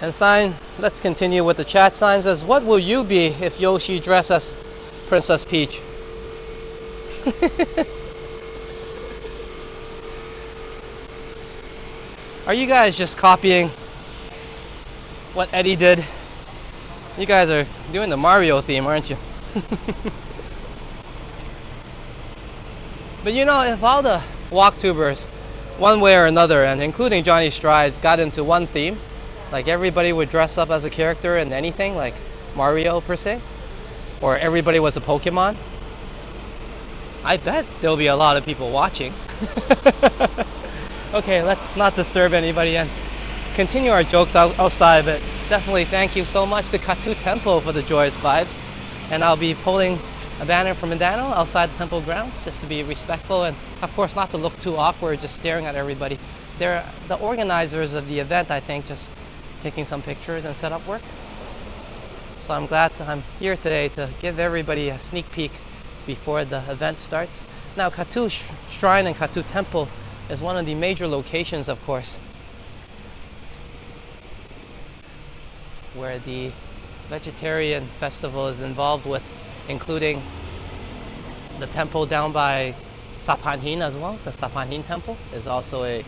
And sign, let's continue with the chat. Sign says, what will you be if Yoshi dressed as Princess Peach? Are you guys just copying what Eddie did? You guys are doing the Mario theme, aren't you? But you know, if all the walktubers, one way or another, and including Johnny Strides, got into one theme, like everybody would dress up as a character in anything, like Mario per se, or everybody was a Pokemon, I bet there'll be a lot of people watching. Okay, let's not disturb anybody and continue our jokes outside, but definitely thank you so much to Kathu Temple for the joyous vibes. And I'll be pulling a banner from Mindano outside the temple grounds just to be respectful and of course not to look too awkward just staring at everybody. They're the organizers of the event, I think, just taking some pictures and setup work. So I'm glad I'm here today to give everybody a sneak peek before the event starts. Now Kathu Shrine and Kathu Temple is one of the major locations, of course, where the vegetarian festival is involved with, including the temple down by Sapanhin as well. The Sapanhin temple is also a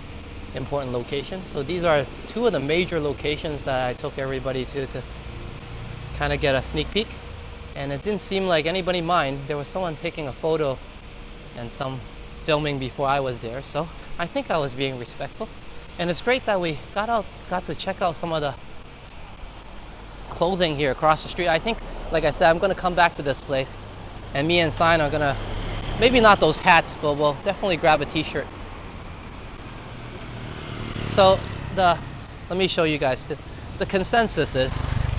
important location. So these are two of the major locations that I took everybody to kind of get a sneak peek. And it didn't seem like anybody mind. There was someone taking a photo and some filming before I was there, so I think I was being respectful. And it's great that we got to check out some of the clothing here across the street. I think, like I said, I'm going to come back to this place, and me and Sign are going to, maybe not those hats, but we'll definitely grab a t-shirt. So let me show you guys too. The consensus is,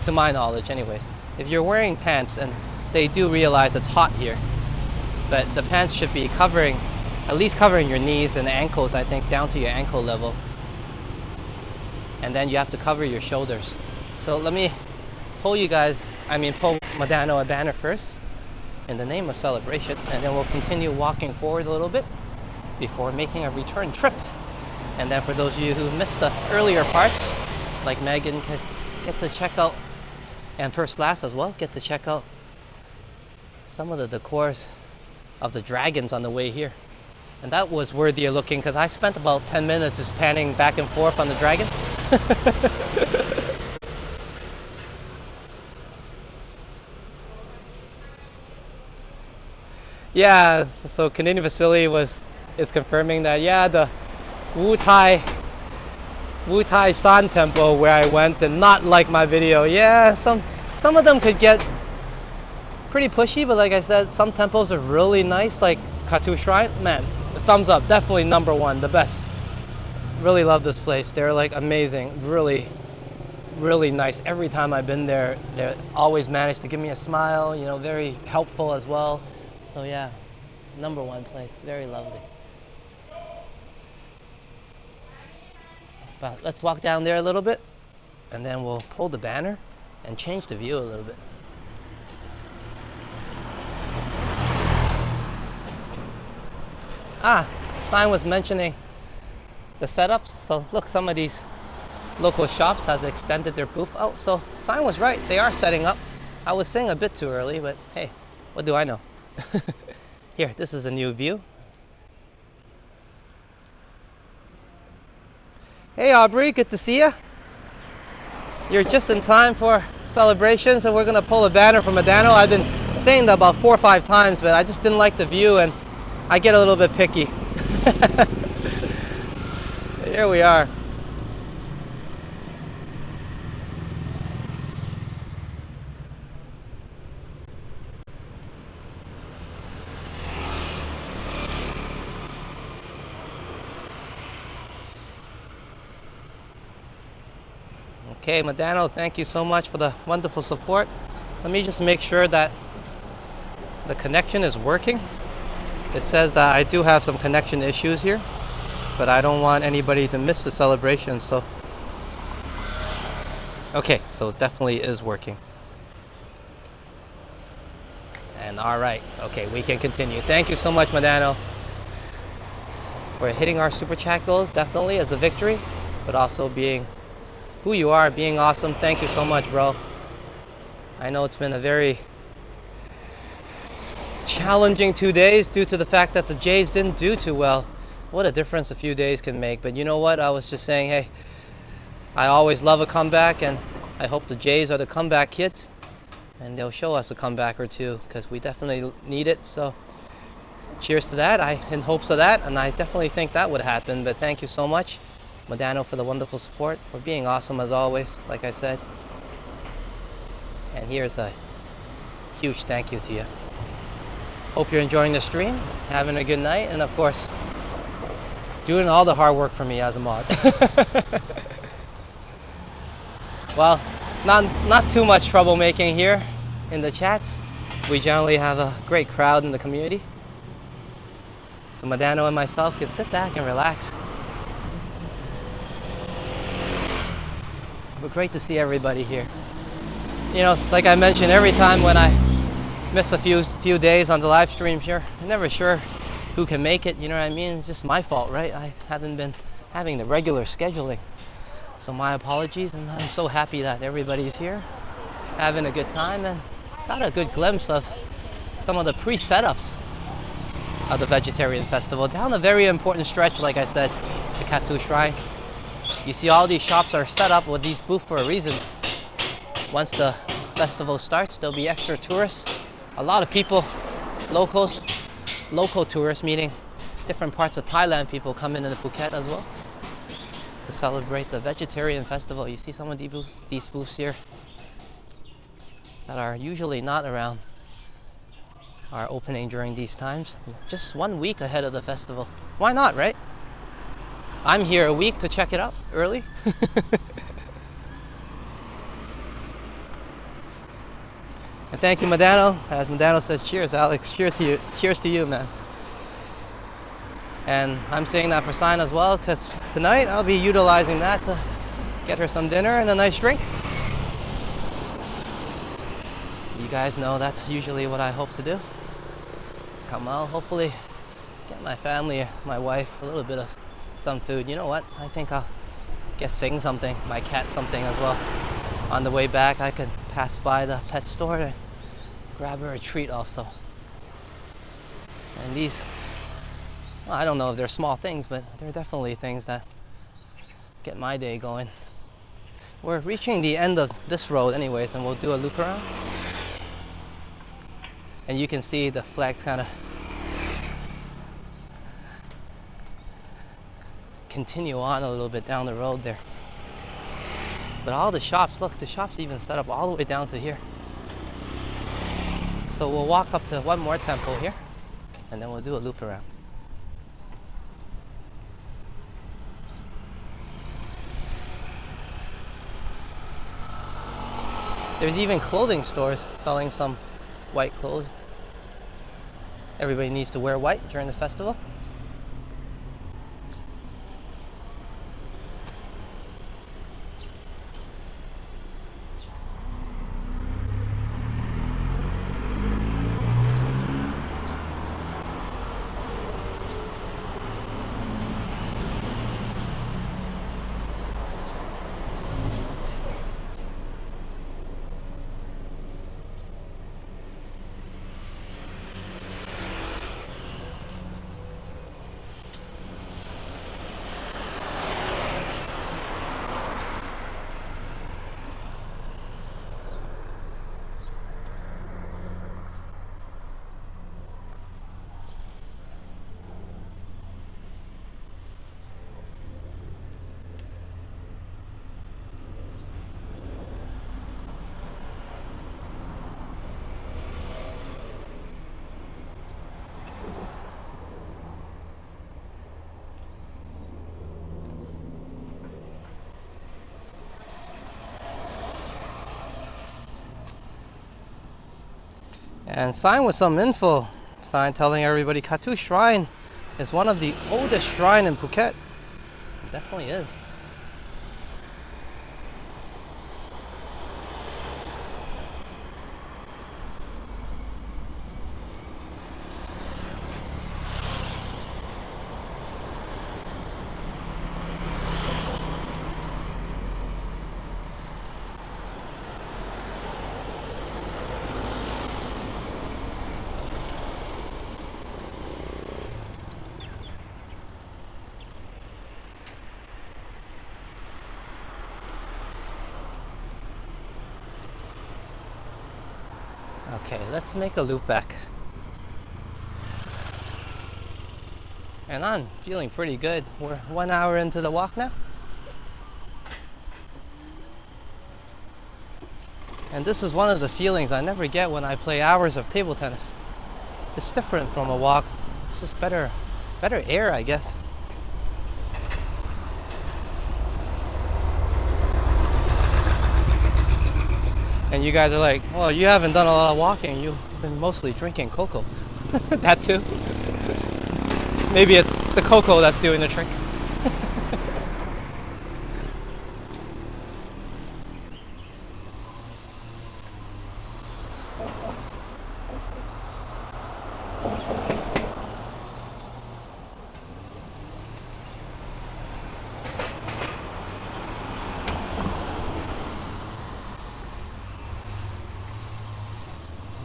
to my knowledge anyways, if you're wearing pants, and they do realize it's hot here, but the pants should be covering, at least covering your knees and ankles, I think, down to your ankle level. And then you have to cover your shoulders. So let me pull Madano a banner first in the name of celebration, and then we'll continue walking forward a little bit before making a return trip. And then for those of you who missed the earlier parts, like Megan, could get to check out, and First Class as well, get to check out some of the decors of the dragons on the way here. And that was worthy of looking, because I spent about 10 minutes just panning back and forth on the dragons. Yeah, so Canadian facility is confirming that, yeah, the Wu Tai Wu Tai San temple where I went did not like my video. Yeah, some of them could get pretty pushy, but like I said, some temples are really nice, like Kathu Shrine. Man, thumbs up, definitely number one, the best. Really love this place. They're like amazing, really, really nice. Every time I've been there, they always manage to give me a smile. You know, very helpful as well. So yeah, number one place, very lovely. But let's walk down there a little bit, and then we'll hold the banner and change the view a little bit. Ah, sign was mentioning the setups. So look, some of these local shops has extended their booth out. So sign was right, they are setting up. I was saying a bit too early, but hey, what do I know? Here, this is a new view. Hey Aubrey, good to see you. You're just in time for celebrations, and we're gonna pull a banner from Madano. I've been saying that about 4 or 5 times, but I just didn't like the view, and I get a little bit picky. Here we are. Okay, Madano, thank you so much for the wonderful support. Let me just make sure that the connection is working. It says that I do have some connection issues here, but I don't want anybody to miss the celebration, so okay, so it definitely is working. And alright, okay, we can continue. Thank you so much, Madano, for hitting our super chat goals. Definitely as a victory, but also being who you are, being awesome. Thank you so much, bro. I know it's been a very challenging 2 days due to the fact that the Jays didn't do too well. What a difference a few days can make. But you know what? I was just saying, hey, I always love a comeback, and I hope the Jays are the comeback kids, and they'll show us a comeback or two, because we definitely need it. So cheers to that. I in hopes of that, and I definitely think that would happen. But thank you so much, Madano, for the wonderful support, for being awesome as always, like I said. And here's a huge thank you to you. Hope you're enjoying the stream, having a good night, and of course, doing all the hard work for me as a mod. Well, not too much troublemaking here in the chats. We generally have a great crowd in the community. So Madano and myself can sit back and relax. But great to see everybody here. You know, like I mentioned, every time when I miss a few days on the live stream here, I'm never sure who can make it, you know what I mean? It's just my fault, right? I haven't been having the regular scheduling. So my apologies, and I'm so happy that everybody's here, having a good time, and got a good glimpse of some of the pre-setups of the Vegetarian Festival. Down a very important stretch, like I said, the Kathu Shrine. You see all these shops are set up with these booths for a reason. Once the festival starts, there'll be extra tourists. A lot of people, locals, local tourists, meaning different parts of Thailand people come into Phuket as well to celebrate the Vegetarian Festival. You see some of these booths here that are usually not around are opening during these times, just 1 week ahead of the festival. Why not, right? I'm here a week to check it out early. And thank you, Madano. As Madano says, cheers, Alex. Cheers to you. Cheers to you, man. And I'm saying that for Sign as well, because tonight I'll be utilizing that to get her some dinner and a nice drink. You guys know that's usually what I hope to do. Come out, hopefully get my family, my wife, a little bit of some food. You know what? I think I'll get Sing something, my cat something as well. On the way back, I could pass by the pet store and grab her a treat also. And these, well, I don't know if they're small things, but they're definitely things that get my day going. We're reaching the end of this road anyways, and we'll do a loop around. And you can see the flags kind of continue on a little bit down the road there. But all the shops, look, the shops even set up all the way down to here. So we'll walk up to one more temple here, and then we'll do a loop around. There's even clothing stores selling some white clothes. Everybody needs to wear white during the festival. And sign with some info. Sign telling everybody Kathu Shrine is one of the oldest shrine in Phuket. It definitely is. Okay, let's make a loop back. And I'm feeling pretty good. We're 1 hour into the walk now. And this is one of the feelings I never get when I play hours of table tennis. It's different from a walk. It's just better air, I guess. And you guys are like, well, you haven't done a lot of walking. You've been mostly drinking Coco. That too. Maybe it's the Coco that's doing the trick.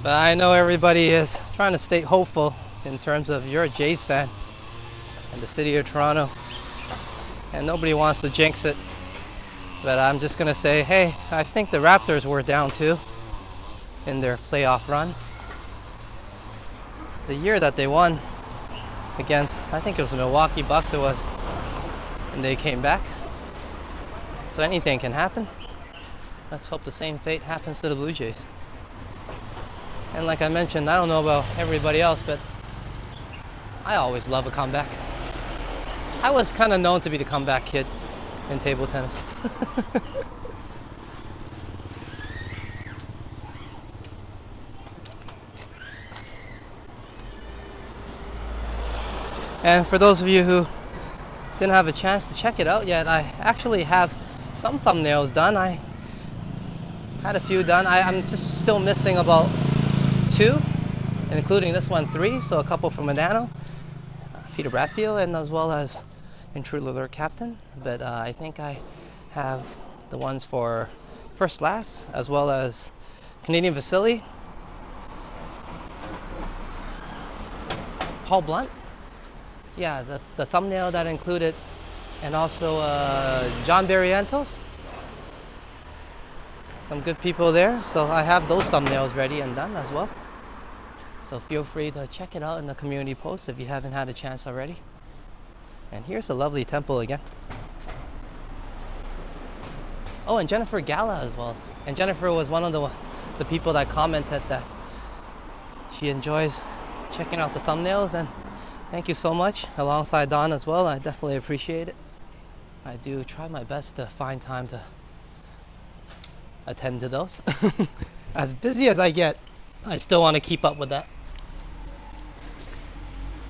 But I know everybody is trying to stay hopeful in terms of you're a Jays fan in the city of Toronto, and nobody wants to jinx it. But I'm just gonna say, hey, I think the Raptors were down too in their playoff run. The year that they won against, I think it was the Milwaukee Bucks, it was, and they came back. So anything can happen. Let's hope the same fate happens to the Blue Jays. And like I mentioned, I don't know about everybody else, but I always love a comeback. I was kind of known to be the comeback kid in table tennis. And for those of you who didn't have a chance to check it out yet, I actually have some thumbnails done. I had a few done. I'm just still missing about 2, including this one 3, so a couple from Manano, Peter Bradfield, and as well as Intruder Alert Captain. But I think I have the ones for First Last, as well as Canadian Vasily, Paul Blunt. Yeah, the thumbnail that included, and also John Barrientos. some good people there. So I have those thumbnails ready and done as well. So feel free to check it out in the community post if you haven't had a chance already. And here's a lovely temple again. Oh, and Jennifer Gala as well. And Jennifer was one of the people that commented that she enjoys checking out the thumbnails, and thank you so much, alongside Dawn as well. I definitely appreciate it. I do try my best to find time to attend to those. As busy as I get, I still want to keep up with that.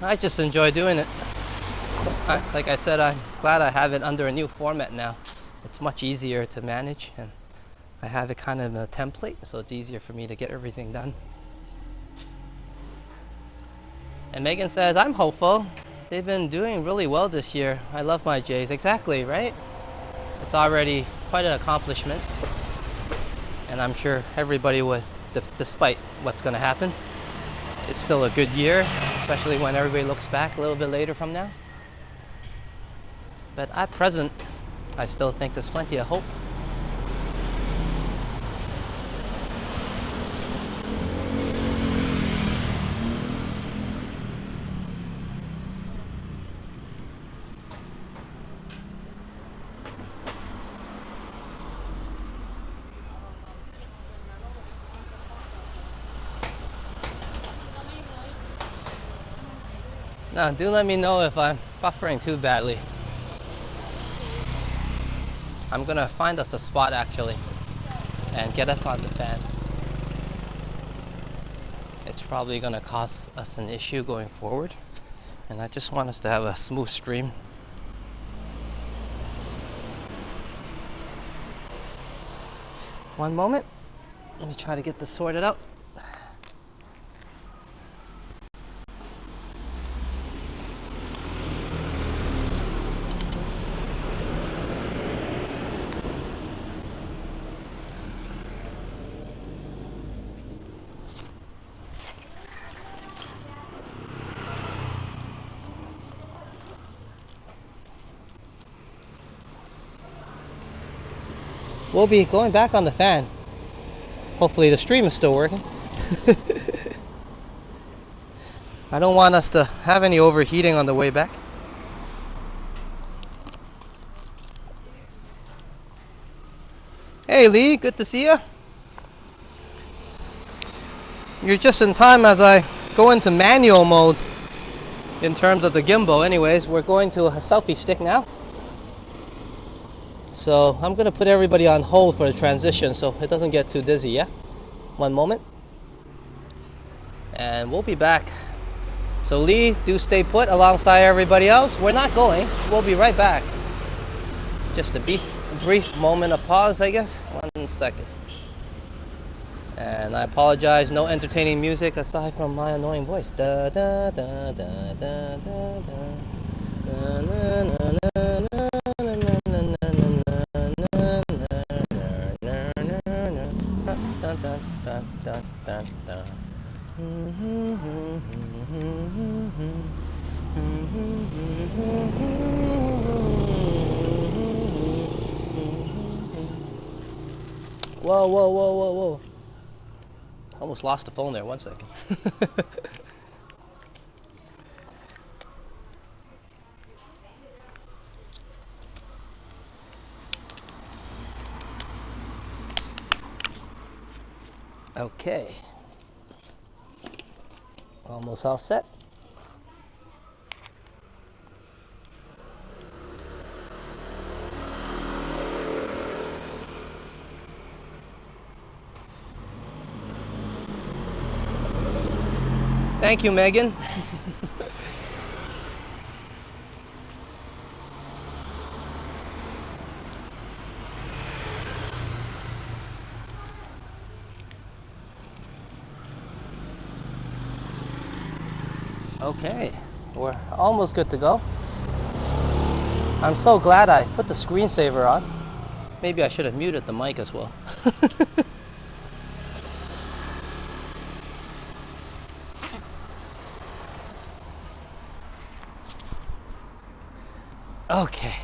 I just enjoy doing it. Like I said, I'm glad I have it under a new format now. It's much easier to manage, and I have it kind of in a template, so it's easier for me to get everything done. And Megan says, I'm hopeful. They've been doing really well this year. I love my Jays. Exactly, right? It's already quite an accomplishment. And I'm sure everybody would, despite what's going to happen, it's still a good year, especially when everybody looks back a little bit later from now. But at present, I still think there's plenty of hope. Now, do let me know if I'm buffering too badly. I'm gonna find us a spot actually and get us on the fan. It's probably gonna cause us an issue going forward, and I just want us to have a smooth stream. One moment, let me try to get this sorted out. We'll be going back on the fan. Hopefully the stream is still working. I don't want us to have any overheating on the way back. Hey Lee, good to see you. You're just in time as I go into manual mode in terms of the gimbal. Anyways, we're going to a selfie stick now. So I'm going to put everybody on hold for the transition so it doesn't get too dizzy, yeah? One moment. And we'll be back. So Lee, do stay put alongside everybody else. We're not going. We'll be right back. Just a brief moment of pause, I guess. 1 second. And I apologize, no entertaining music aside from my annoying voice. Da da da da da da da. Na, na, na, na, na. Whoa, whoa, whoa, whoa, whoa. Almost lost the phone there, 1 second. Okay. Almost all set. Thank you, Megan. Okay, we're almost good to go. I'm so glad I put the screensaver on. Maybe I should have muted the mic as well. Okay.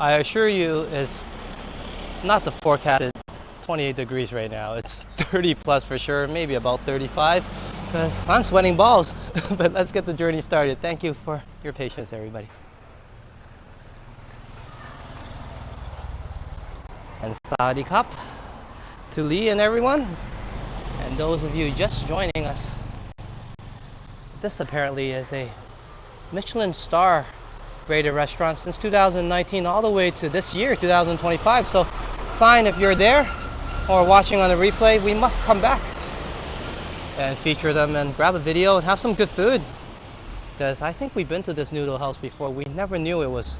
I assure you it's not the forecasted 28 degrees right now. It's 30 plus for sure, maybe about 35, because I'm sweating balls. But let's get the journey started. Thank you for your patience, everybody. And Saudi Cup to Lee and everyone, and those of you just joining us. This apparently is a Michelin star rated restaurant since 2019 all the way to this year, 2025. So sign if you're there or watching on the replay, we must come back and feature them and grab a video and have some good food, because I think we've been to this noodle house before. We never knew it was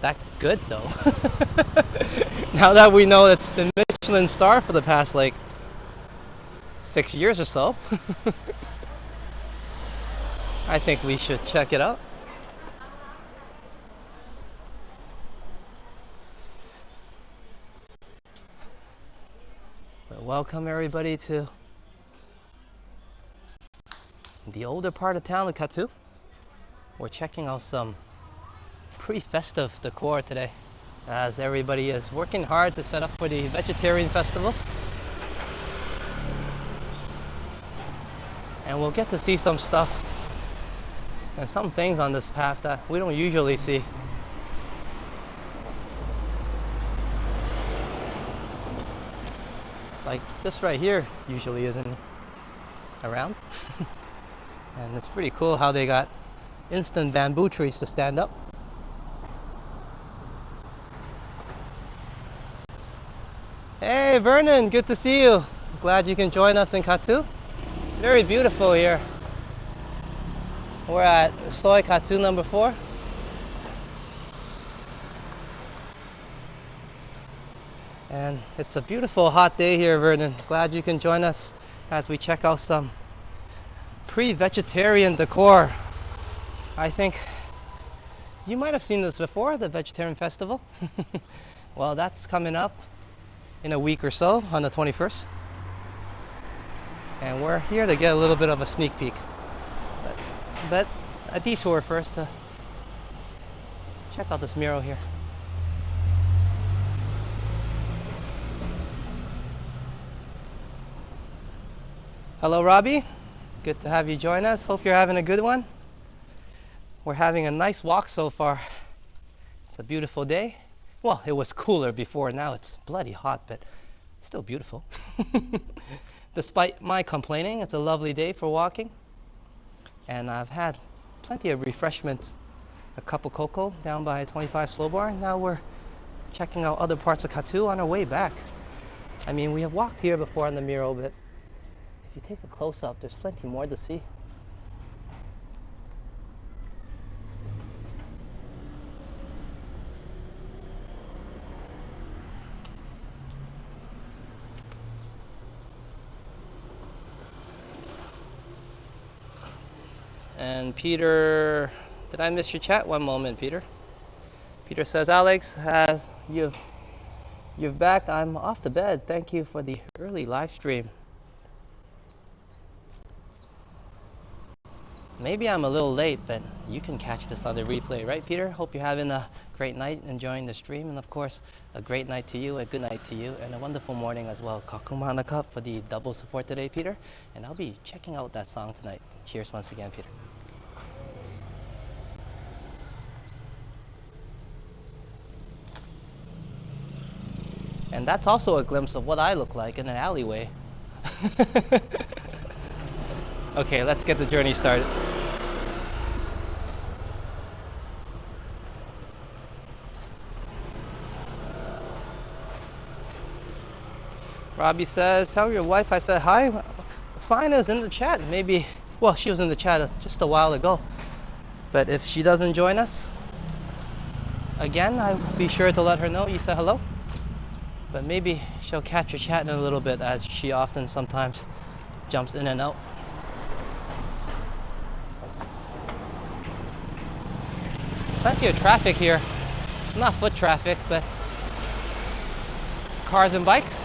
that good though. Now that we know it's the Michelin star for the past like 6 years or so, I think we should check it out. But welcome everybody to the older part of town of Kathu. We're checking out some pretty festive decor today, as everybody is working hard to set up for the vegetarian festival. And we'll get to see some stuff and some things on this path that we don't usually see. Like this right here usually isn't around. And it's pretty cool how they got instant bamboo trees to stand up. Hey Vernon, good to see you. Glad you can join us in Kathu. Very beautiful here. We're at Soy Kathu number 4. And it's a beautiful hot day here, Vernon. Glad you can join us as we check out some pre-vegetarian decor. I think you might have seen this before, the vegetarian festival. Well, that's coming up in a week or so on the 21st. And we're here to get a little bit of a sneak peek. But a detour first to check out this mural here. Hello Robbie, good to have you join us. Hope you're having a good one. We're having a nice walk so far. It's a beautiful day. Well, it was cooler before, now it's bloody hot, but still beautiful. Despite my complaining, it's a lovely day for walking. And I've had plenty of refreshments. A cup of Coco down by 25 Slow Bar. Now we're checking out other parts of Kathu on our way back. I mean, we have walked here before on the mural, but if you take a close-up, there's plenty more to see. And Peter, did I miss your chat? One moment, Peter. Peter says, Alex, as you're back, I'm off to bed. Thank you for the early live stream. Maybe I'm a little late, but you can catch this on the replay, right, Peter? Hope you're having a great night, enjoying the stream, and of course, a great night to you, a good night to you, and a wonderful morning as well. Kakumanaka for the double support today, Peter. And I'll be checking out that song tonight. Cheers once again, Peter. And that's also a glimpse of what I look like in an alleyway. Okay, let's get the journey started. Robbie says, tell your wife I said hi. Sign is in the chat. Maybe, well, she was in the chat just a while ago. But if she doesn't join us, again, I'll be sure to let her know you said hello. But maybe she'll catch your chat in a little bit, as she often sometimes jumps in and out. Plenty of traffic here. Not foot traffic, but cars and bikes.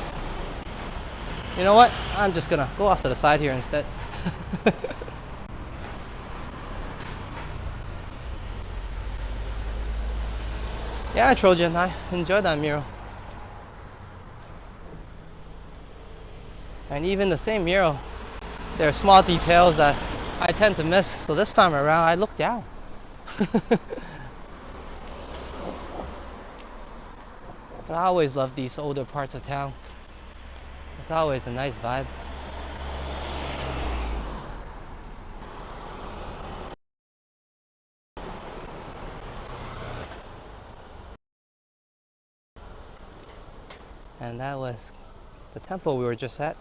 You know what? I'm just gonna go off to the side here instead. Yeah, Trojan, I enjoyed that mural. And even the same mural, there are small details that I tend to miss. So this time around, I looked down. But I always love these older parts of town. It's always a nice vibe. And that was the temple we were just at.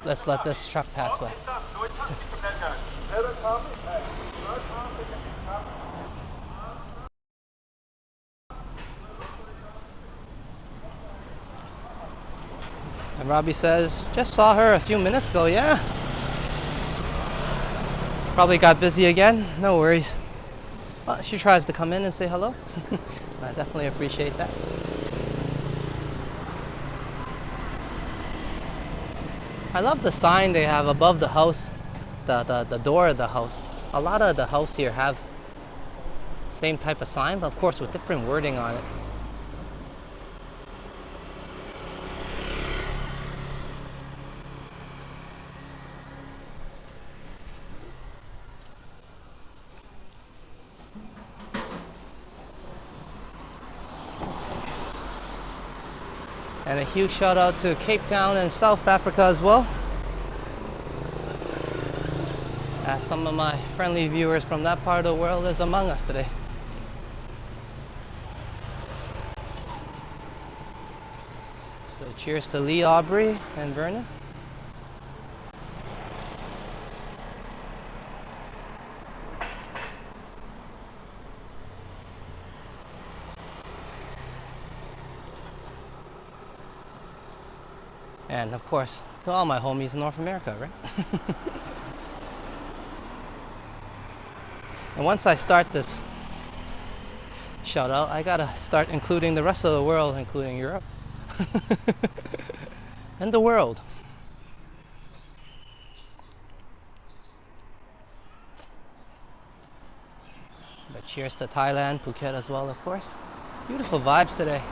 Let's let this truck pass by. And Robbie says, just saw her a few minutes ago. Yeah. Probably got busy again. No worries. Well, she tries to come in and say hello. I definitely appreciate that. I love the sign they have above the house, the door of the house. A lot of the house here have same type of sign, but of course with different wording on it. And a huge shout out to Cape Town and South Africa as well. As some of my friendly viewers from that part of the world is among us today. So cheers to Lee, Aubrey, and Vernon. And of course, to all my homies in North America, right? And once I start this shout out, I gotta start including the rest of the world, including Europe. And the world. But cheers to Thailand, Phuket as well, of course. Beautiful vibes today.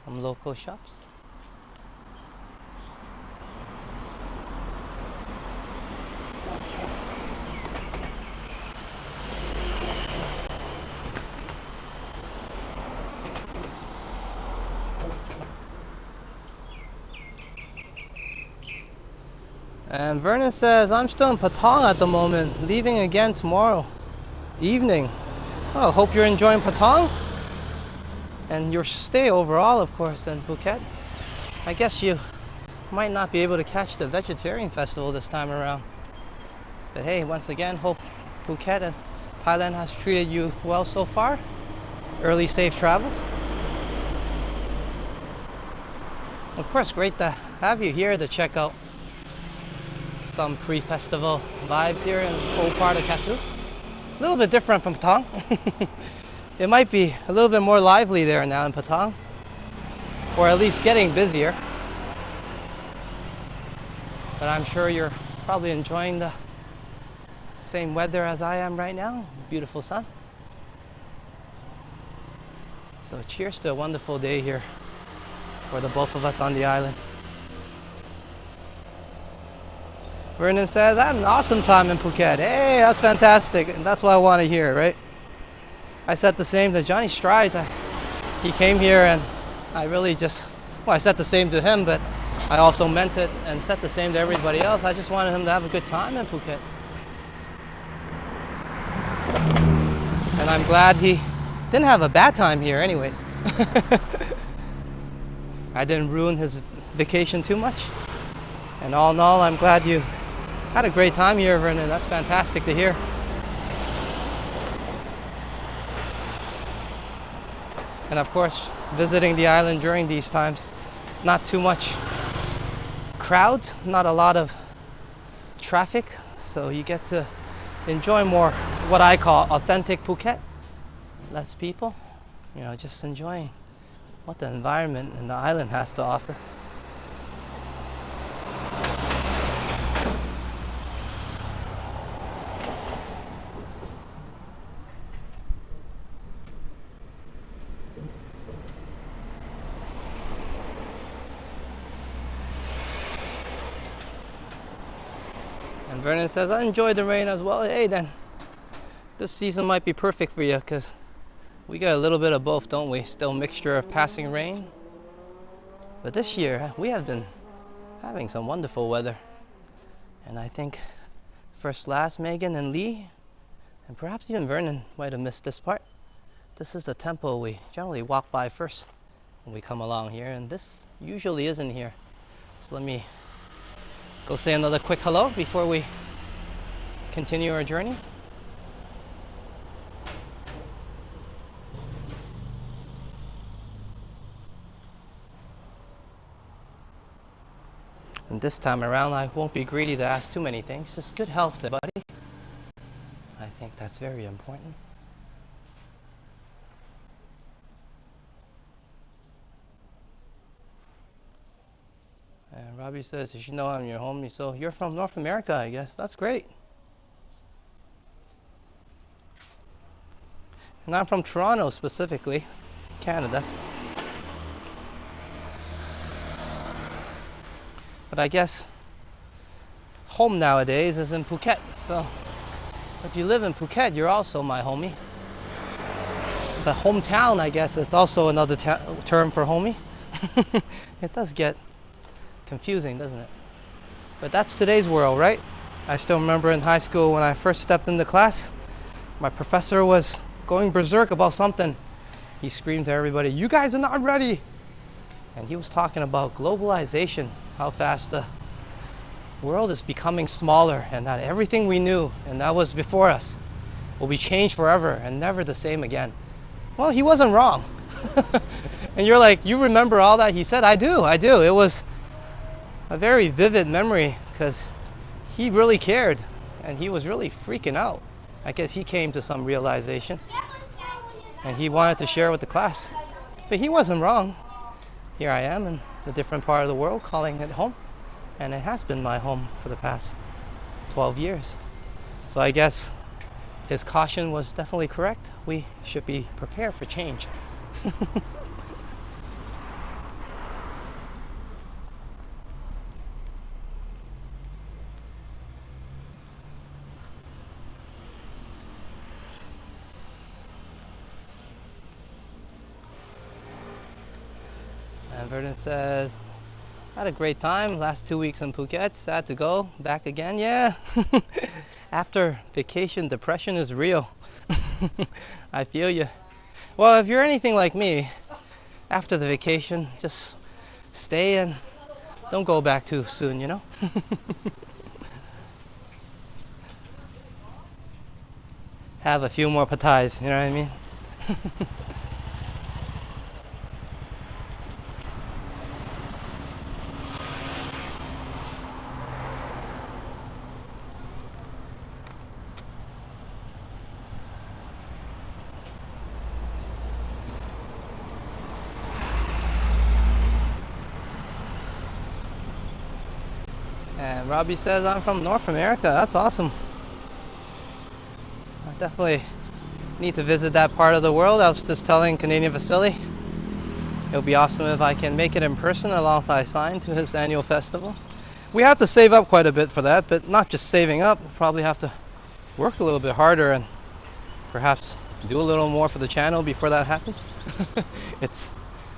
Some local shops. And Vernon says, I'm still in Patong at the moment, leaving again tomorrow evening. Oh, hope you're enjoying Patong and your stay overall, of course, in Phuket. I guess you might not be able to catch the vegetarian festival this time around. But hey, once again, hope Phuket and Thailand has treated you well so far. Early safe travels. Of course, great to have you here to check out some pre-festival vibes here in the old part of Kathu. A little bit different from Patong. It might be a little bit more lively there now in Patong, or at least getting busier. But I'm sure you're probably enjoying the same weather as I am right now. Beautiful sun. So cheers to a wonderful day here for the both of us on the island. Vernon says, I had an awesome time in Phuket. Hey, that's fantastic. And that's what I want to hear, right? I said the same to Johnny Stride. He came here and I really just, well, I said the same to him, but I also meant it and said the same to everybody else. I just wanted him to have a good time in Phuket. And I'm glad he didn't have a bad time here anyways. I didn't ruin his vacation too much. And all in all, I'm glad you Had a great time here, Vernon. That's fantastic to hear. And of course, visiting the island during these times, not too much crowds, not a lot of traffic, so you get to enjoy more what I call authentic Phuket. Less people, just enjoying what the environment and the island has to offer. And Vernon says, I enjoyed the rain as well. Hey, then, this season might be perfect for you because we got a little bit of both, don't we? Still mixture of passing rain. But this year, we have been having some wonderful weather. And I think first last Megan and Lee, and perhaps even Vernon might have missed this part. This is the temple we generally walk by first when we come along here, and this usually isn't here. So let me go say another quick hello before we continue our journey. And this time around, I won't be greedy to ask too many things. Just good health to everybody. I think that's very important. And Robbie says, you should know I'm your homie. So you're from North America, I guess. That's great. And I'm from Toronto specifically, Canada. But I guess home nowadays is in Phuket. So if you live in Phuket, you're also my homie. But hometown, I guess, is also another term for homie. It does get confusing, doesn't it? But that's today's world, right? I still remember in high school when I first stepped into class, my professor was going berserk about something. He screamed to everybody, "You guys are not ready!" And he was talking about globalization, how fast the world is becoming smaller, and that everything we knew, and that was before us, will be changed forever and never the same again. Well, he wasn't wrong. And you're like, you remember all that he said? I do. It was a very vivid memory because he really cared and he was really freaking out. I guess he came to some realization and he wanted to share with the class. But he wasn't wrong. Here I am in a different part of the world calling it home, and it has been my home for the past 12 years. So I guess his caution was definitely correct. We should be prepared for change. And Vernon says, had a great time last 2 weeks in Phuket. Sad to go back again. Yeah. After vacation, depression is real. I feel you. Well, if you're anything like me, after the vacation, just stay and don't go back too soon, Have a few more patais, you know what I mean? And Robbie says, I'm from North America. That's awesome. I definitely need to visit that part of the world. I was just telling Canadian Vasily, it would be awesome if I can make it in person alongside Sign to his annual festival. We have to save up quite a bit for that, but not just saving up. We'll probably have to work a little bit harder and perhaps do a little more for the channel before that happens. It's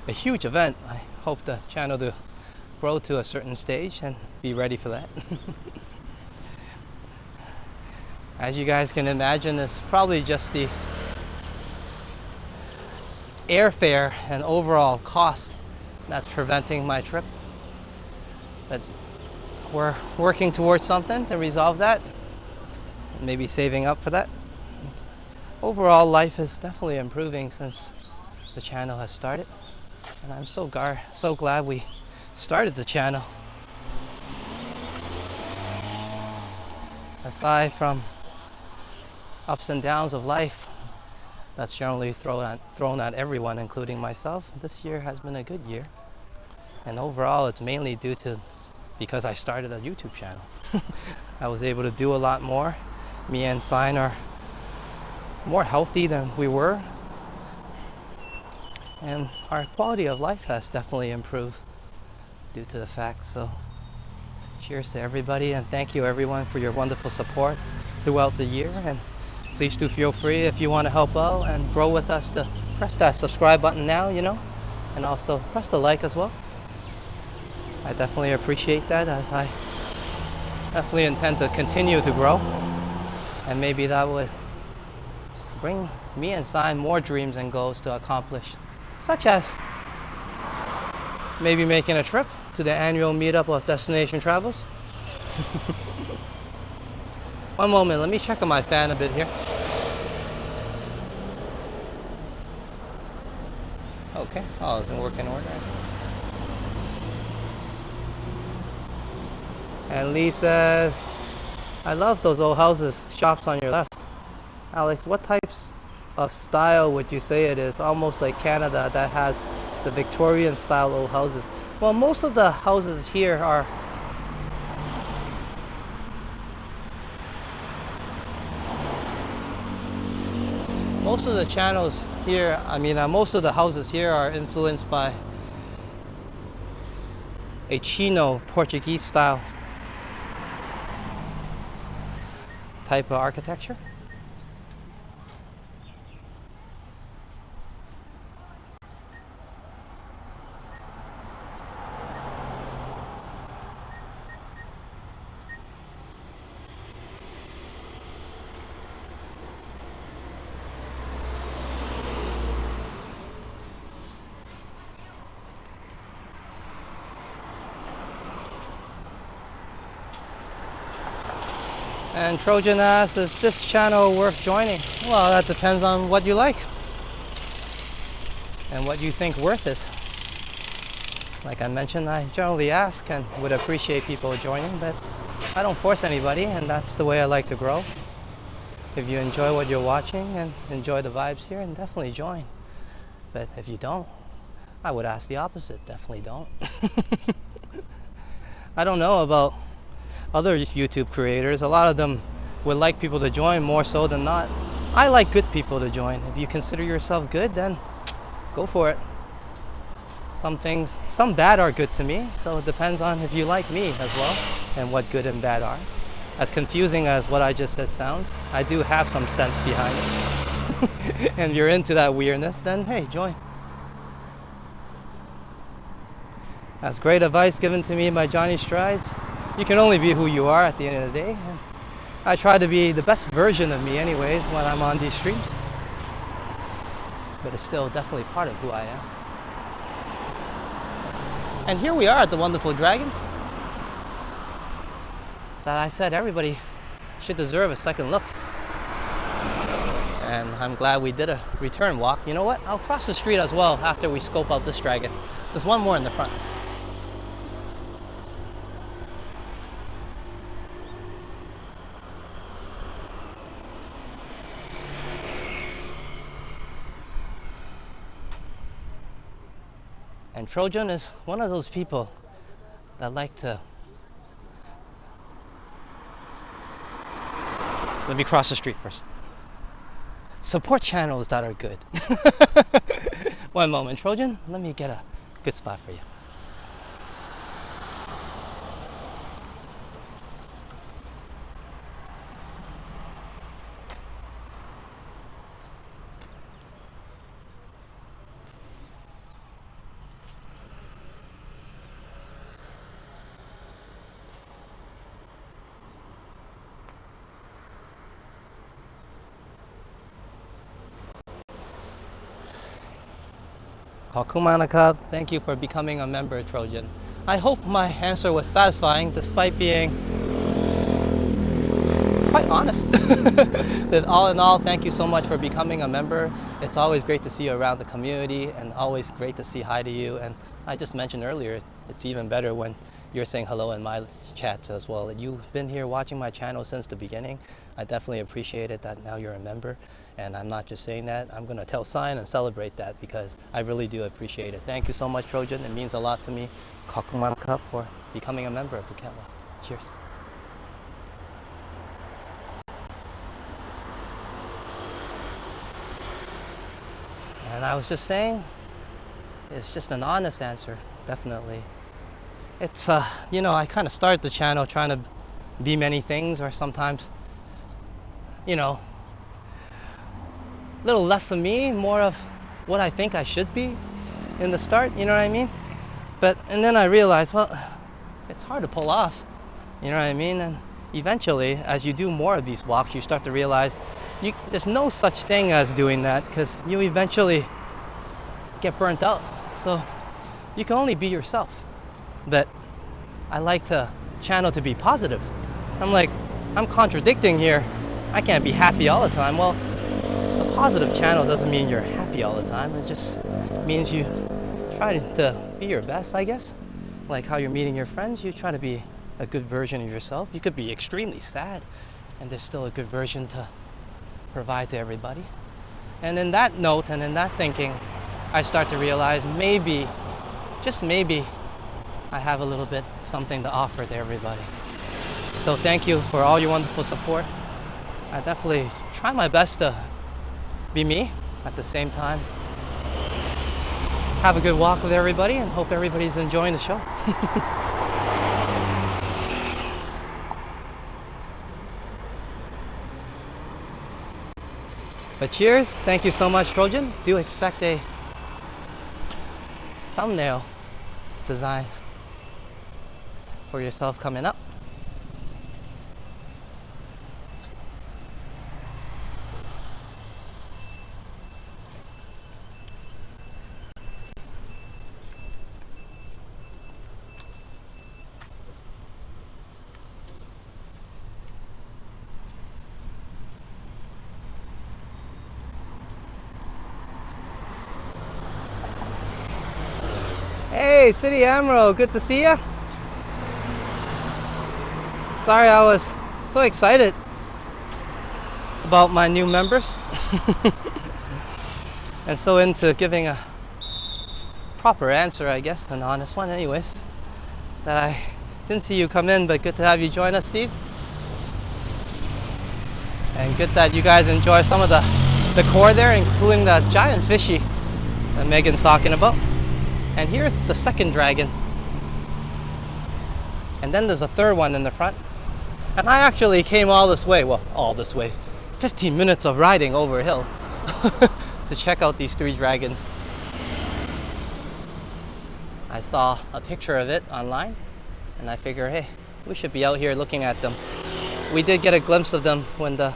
a huge event. I hope the channel to grow to a certain stage and be ready for that. As you guys can imagine, it's probably just the airfare and overall cost that's preventing my trip. But we're working towards something to resolve that. Maybe saving up for that. Overall, life is definitely improving since the channel has started, and I'm so glad we started the channel. Aside from ups and downs of life that's generally thrown at everyone, including myself, this year has been a good year. And overall, it's mainly due to because I started a YouTube channel. I was able to do a lot more. Me and Sign are more healthy than we were, and our quality of life has definitely improved due to the fact. So cheers to everybody, and thank you everyone for your wonderful support throughout the year. And please do feel free, if you want to help out and grow with us, to press that subscribe button now, and also press the like as well. I definitely appreciate that, as I definitely intend to continue to grow, and maybe that would bring me and Sign more dreams and goals to accomplish, such as maybe making a trip to the annual meetup of Destination Travels. One moment, let me check on my fan a bit here. Okay, oh, it's in working order. And Lee says, I love those old houses, shops on your left. Alex, what types of style would you say it is? Almost like Canada that has the Victorian style old houses. Well, most of the houses here are most of the channels here, most of the houses here are influenced by a Chino Portuguese style type of architecture. And Trojan asks, is this channel worth joining? Well, that depends on what you like and what you think worth is. Like I mentioned, I generally ask and would appreciate people joining, but I don't force anybody, and that's the way I like to grow. If you enjoy what you're watching and enjoy the vibes here, then definitely join. But if you don't, I would ask the opposite. Definitely don't. I don't know about other YouTube creators. A lot of them would like people to join more so than not. I like good people to join. If you consider yourself good, then go for it. Some bad are good to me, so it depends on if you like me as well and what good and bad are. As confusing as what I just said sounds, I do have some sense behind it. And if you're into that weirdness, then hey, join. That's great advice given to me by Johnny Strides. You can only be who you are at the end of the day. And I try to be the best version of me anyways when I'm on these streams. But it's still definitely part of who I am. And here we are at the Wonderful Dragons. That I said everybody should deserve a second look. And I'm glad we did a return walk. You know what? I'll cross the street as well after we scope out this dragon. There's one more in the front. And Trojan is one of those people that like to... Let me cross the street first. Support channels that are good. One moment, Trojan. Let me get a good spot for you. Kakumanakab, thank you for becoming a member, Trojan. I hope my answer was satisfying despite being quite honest. But all in all, thank you so much for becoming a member. It's always great to see you around the community and always great to see hi to you. And I just mentioned earlier, it's even better when you're saying hello in my chats as well. You've been here watching my channel since the beginning. I definitely appreciate it that now you're a member. And I'm not just saying that, I'm gonna tell Sign and celebrate that because I really do appreciate it. Thank you so much, Trojan. It means a lot to me. Kakuman for becoming a member of Phuket Walk. Cheers. And I was just saying, it's just an honest answer, definitely. It's, I kind of started the channel trying to be many things, or sometimes, you know, a little less of me, more of what I think I should be in the start, you know what I mean? And then I realized, well, it's hard to pull off, you know what I mean? And eventually, as you do more of these walks, you start to realize there's no such thing as doing that because you eventually get burnt out. So you can only be yourself. But I like to channel to be positive. I'm contradicting here. I can't be happy all the time. Well, a positive channel doesn't mean you're happy all the time. It just means you try to be your best, I guess. Like how you're meeting your friends, you try to be a good version of yourself. You could be extremely sad, and there's still a good version to provide to everybody. And in that note and in that thinking, I start to realize maybe, just maybe, I have a little bit something to offer to everybody. So thank you for all your wonderful support. I definitely try my best to be me at the same time. Have a good walk with everybody and hope everybody's enjoying the show. But cheers, thank you so much, Trojan. Do expect a thumbnail design for yourself coming up. Hey, City Amro, good to see ya. Sorry, I was so excited about my new members and so into giving a proper answer, I guess, an honest one anyways, that I didn't see you come in, but good to have you join us, Steve. And good that you guys enjoy some of the decor there, including the giant fishy that Megan's talking about. And here's the second dragon. And then there's a third one in the front. And I actually came all this way, 15 minutes of riding over a hill to check out these three dragons. I saw a picture of it online and I figured, hey, we should be out here looking at them. We did get a glimpse of them when the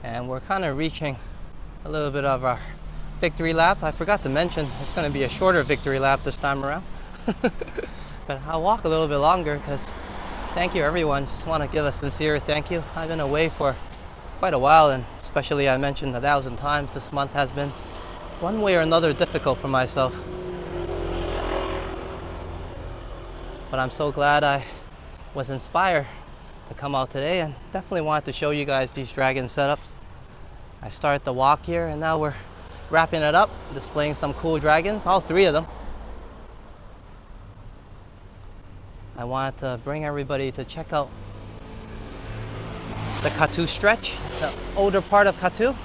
and we're kind of reaching a little bit of our victory lap. I forgot to mention it's going to be a shorter victory lap this time around. But I'll walk a little bit longer because thank you everyone. Just want to give a sincere thank you. I've been away for quite a while, and especially I mentioned 1,000 times this month has been one way or another difficult for myself. But I'm so glad I was inspired to come out today and definitely wanted to show you guys these dragon setups. I started the walk here and now we're wrapping it up, displaying some cool dragons, all three of them. I wanted to bring everybody to check out the Kathu stretch, the older part of Kathu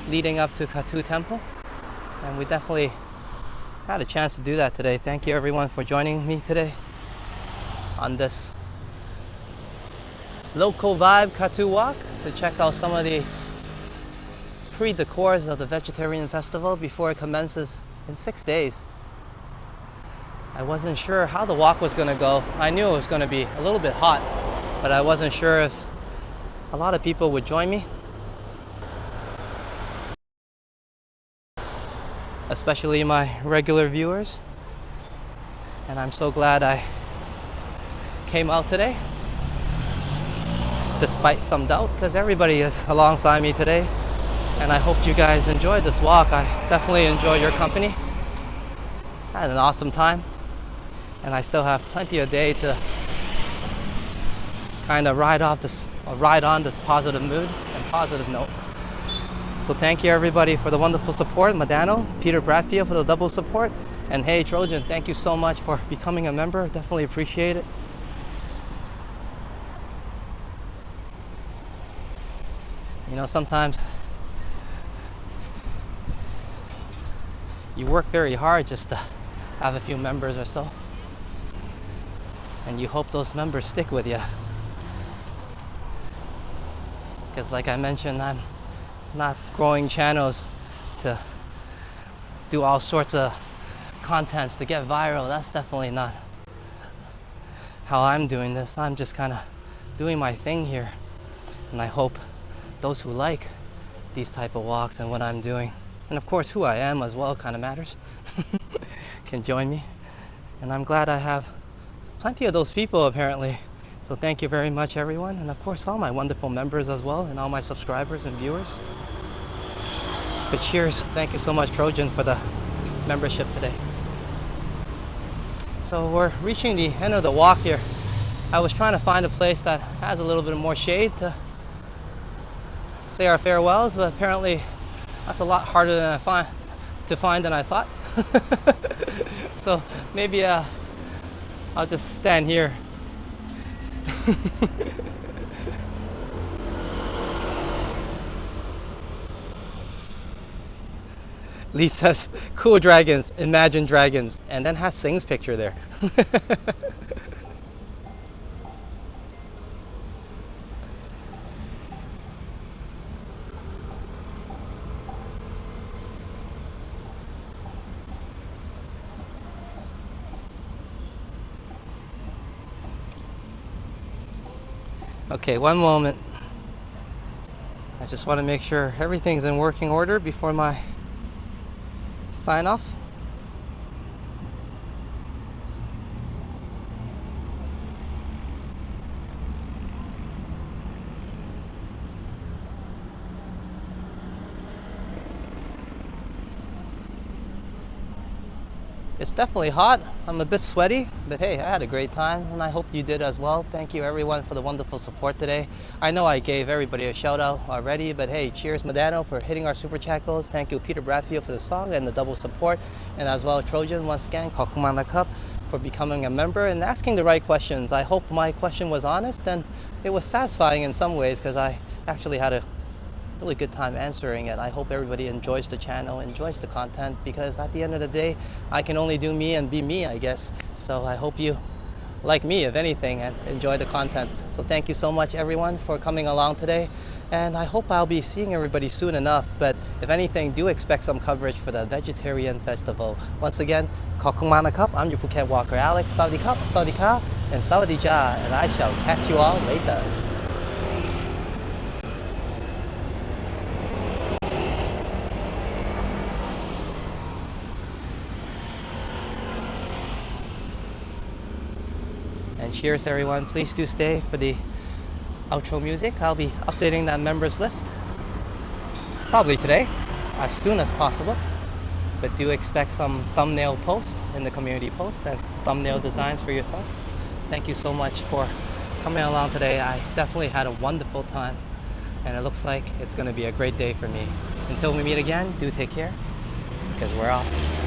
leading up to Kathu temple. and we definitely had a chance to do that today. Thank you everyone for joining me today on this local vibe Kathu walk to check out some of the pre-decors of the vegetarian festival before it commences in 6 days. I wasn't sure how the walk was going to go. I knew it was going to be a little bit hot, but I wasn't sure if a lot of people would join me, especially my regular viewers. And I'm so glad I came out today, despite some doubt, because everybody is alongside me today. And I hope you guys enjoyed this walk. I definitely enjoy your company. I had an awesome time, and I still have plenty of day to kind of ride on this positive mood and positive note. So thank you everybody for the wonderful support. Madano, Peter Bradfield for the double support, and hey Trojan, thank you so much for becoming a member. Definitely appreciate it. You know, sometimes you work very hard just to have a few members or so, and you hope those members stick with you, because like I mentioned, I'm not growing channels to do all sorts of contents to get viral. That's definitely not how I'm doing this. I'm just kind of doing my thing here, and I hope those who like these type of walks and what I'm doing, and of course who I am as well, kind of matters, can join me. And I'm glad I have plenty of those people apparently. So thank you very much everyone, and of course all my wonderful members as well, and all my subscribers and viewers. But cheers, thank you so much Trojan for the membership today. So we're reaching the end of the walk here. I was trying to find a place that has a little bit more shade to say our farewells, but apparently that's a lot harder to find than I thought. So maybe I'll just stand here. Lee says, cool dragons, imagine dragons, and then has Sing's picture there. Okay, one moment. I just want to make sure everything's in working order before my sign off. It's definitely hot. I'm a bit sweaty, but hey, I had a great time, and I hope you did as well. Thank you everyone for the wonderful support today. I know I gave everybody a shout out already, but hey, cheers Madano for hitting our super chat goals. Thank you Peter Bradfield for the song and the double support, and as well Trojan once again, Kokumanakap, for becoming a member and asking the right questions. I hope my question was honest, and it was satisfying in some ways, because I actually had a really good time answering it. I hope everybody enjoys the channel, enjoys the content, because at the end of the day, I can only do me and be me, I guess. So I hope you like me, if anything, and enjoy the content. So thank you so much everyone for coming along today, and I hope I'll be seeing everybody soon enough. But if anything, do expect some coverage for the vegetarian festival. Once again, Kokumanakap, I'm your Phuket Walker Alex. Sawadee Kap, Sawadee Ka, and Sawadee Ja, and I shall catch you all later. And cheers everyone. Please do stay for the outro music. I'll be updating that members list probably today, as soon as possible. But do expect some thumbnail posts in the community posts and thumbnail designs for yourself. Thank you so much for coming along today. I definitely had a wonderful time, and it looks like it's going to be a great day for me. Until we meet again, do take care, because we're off.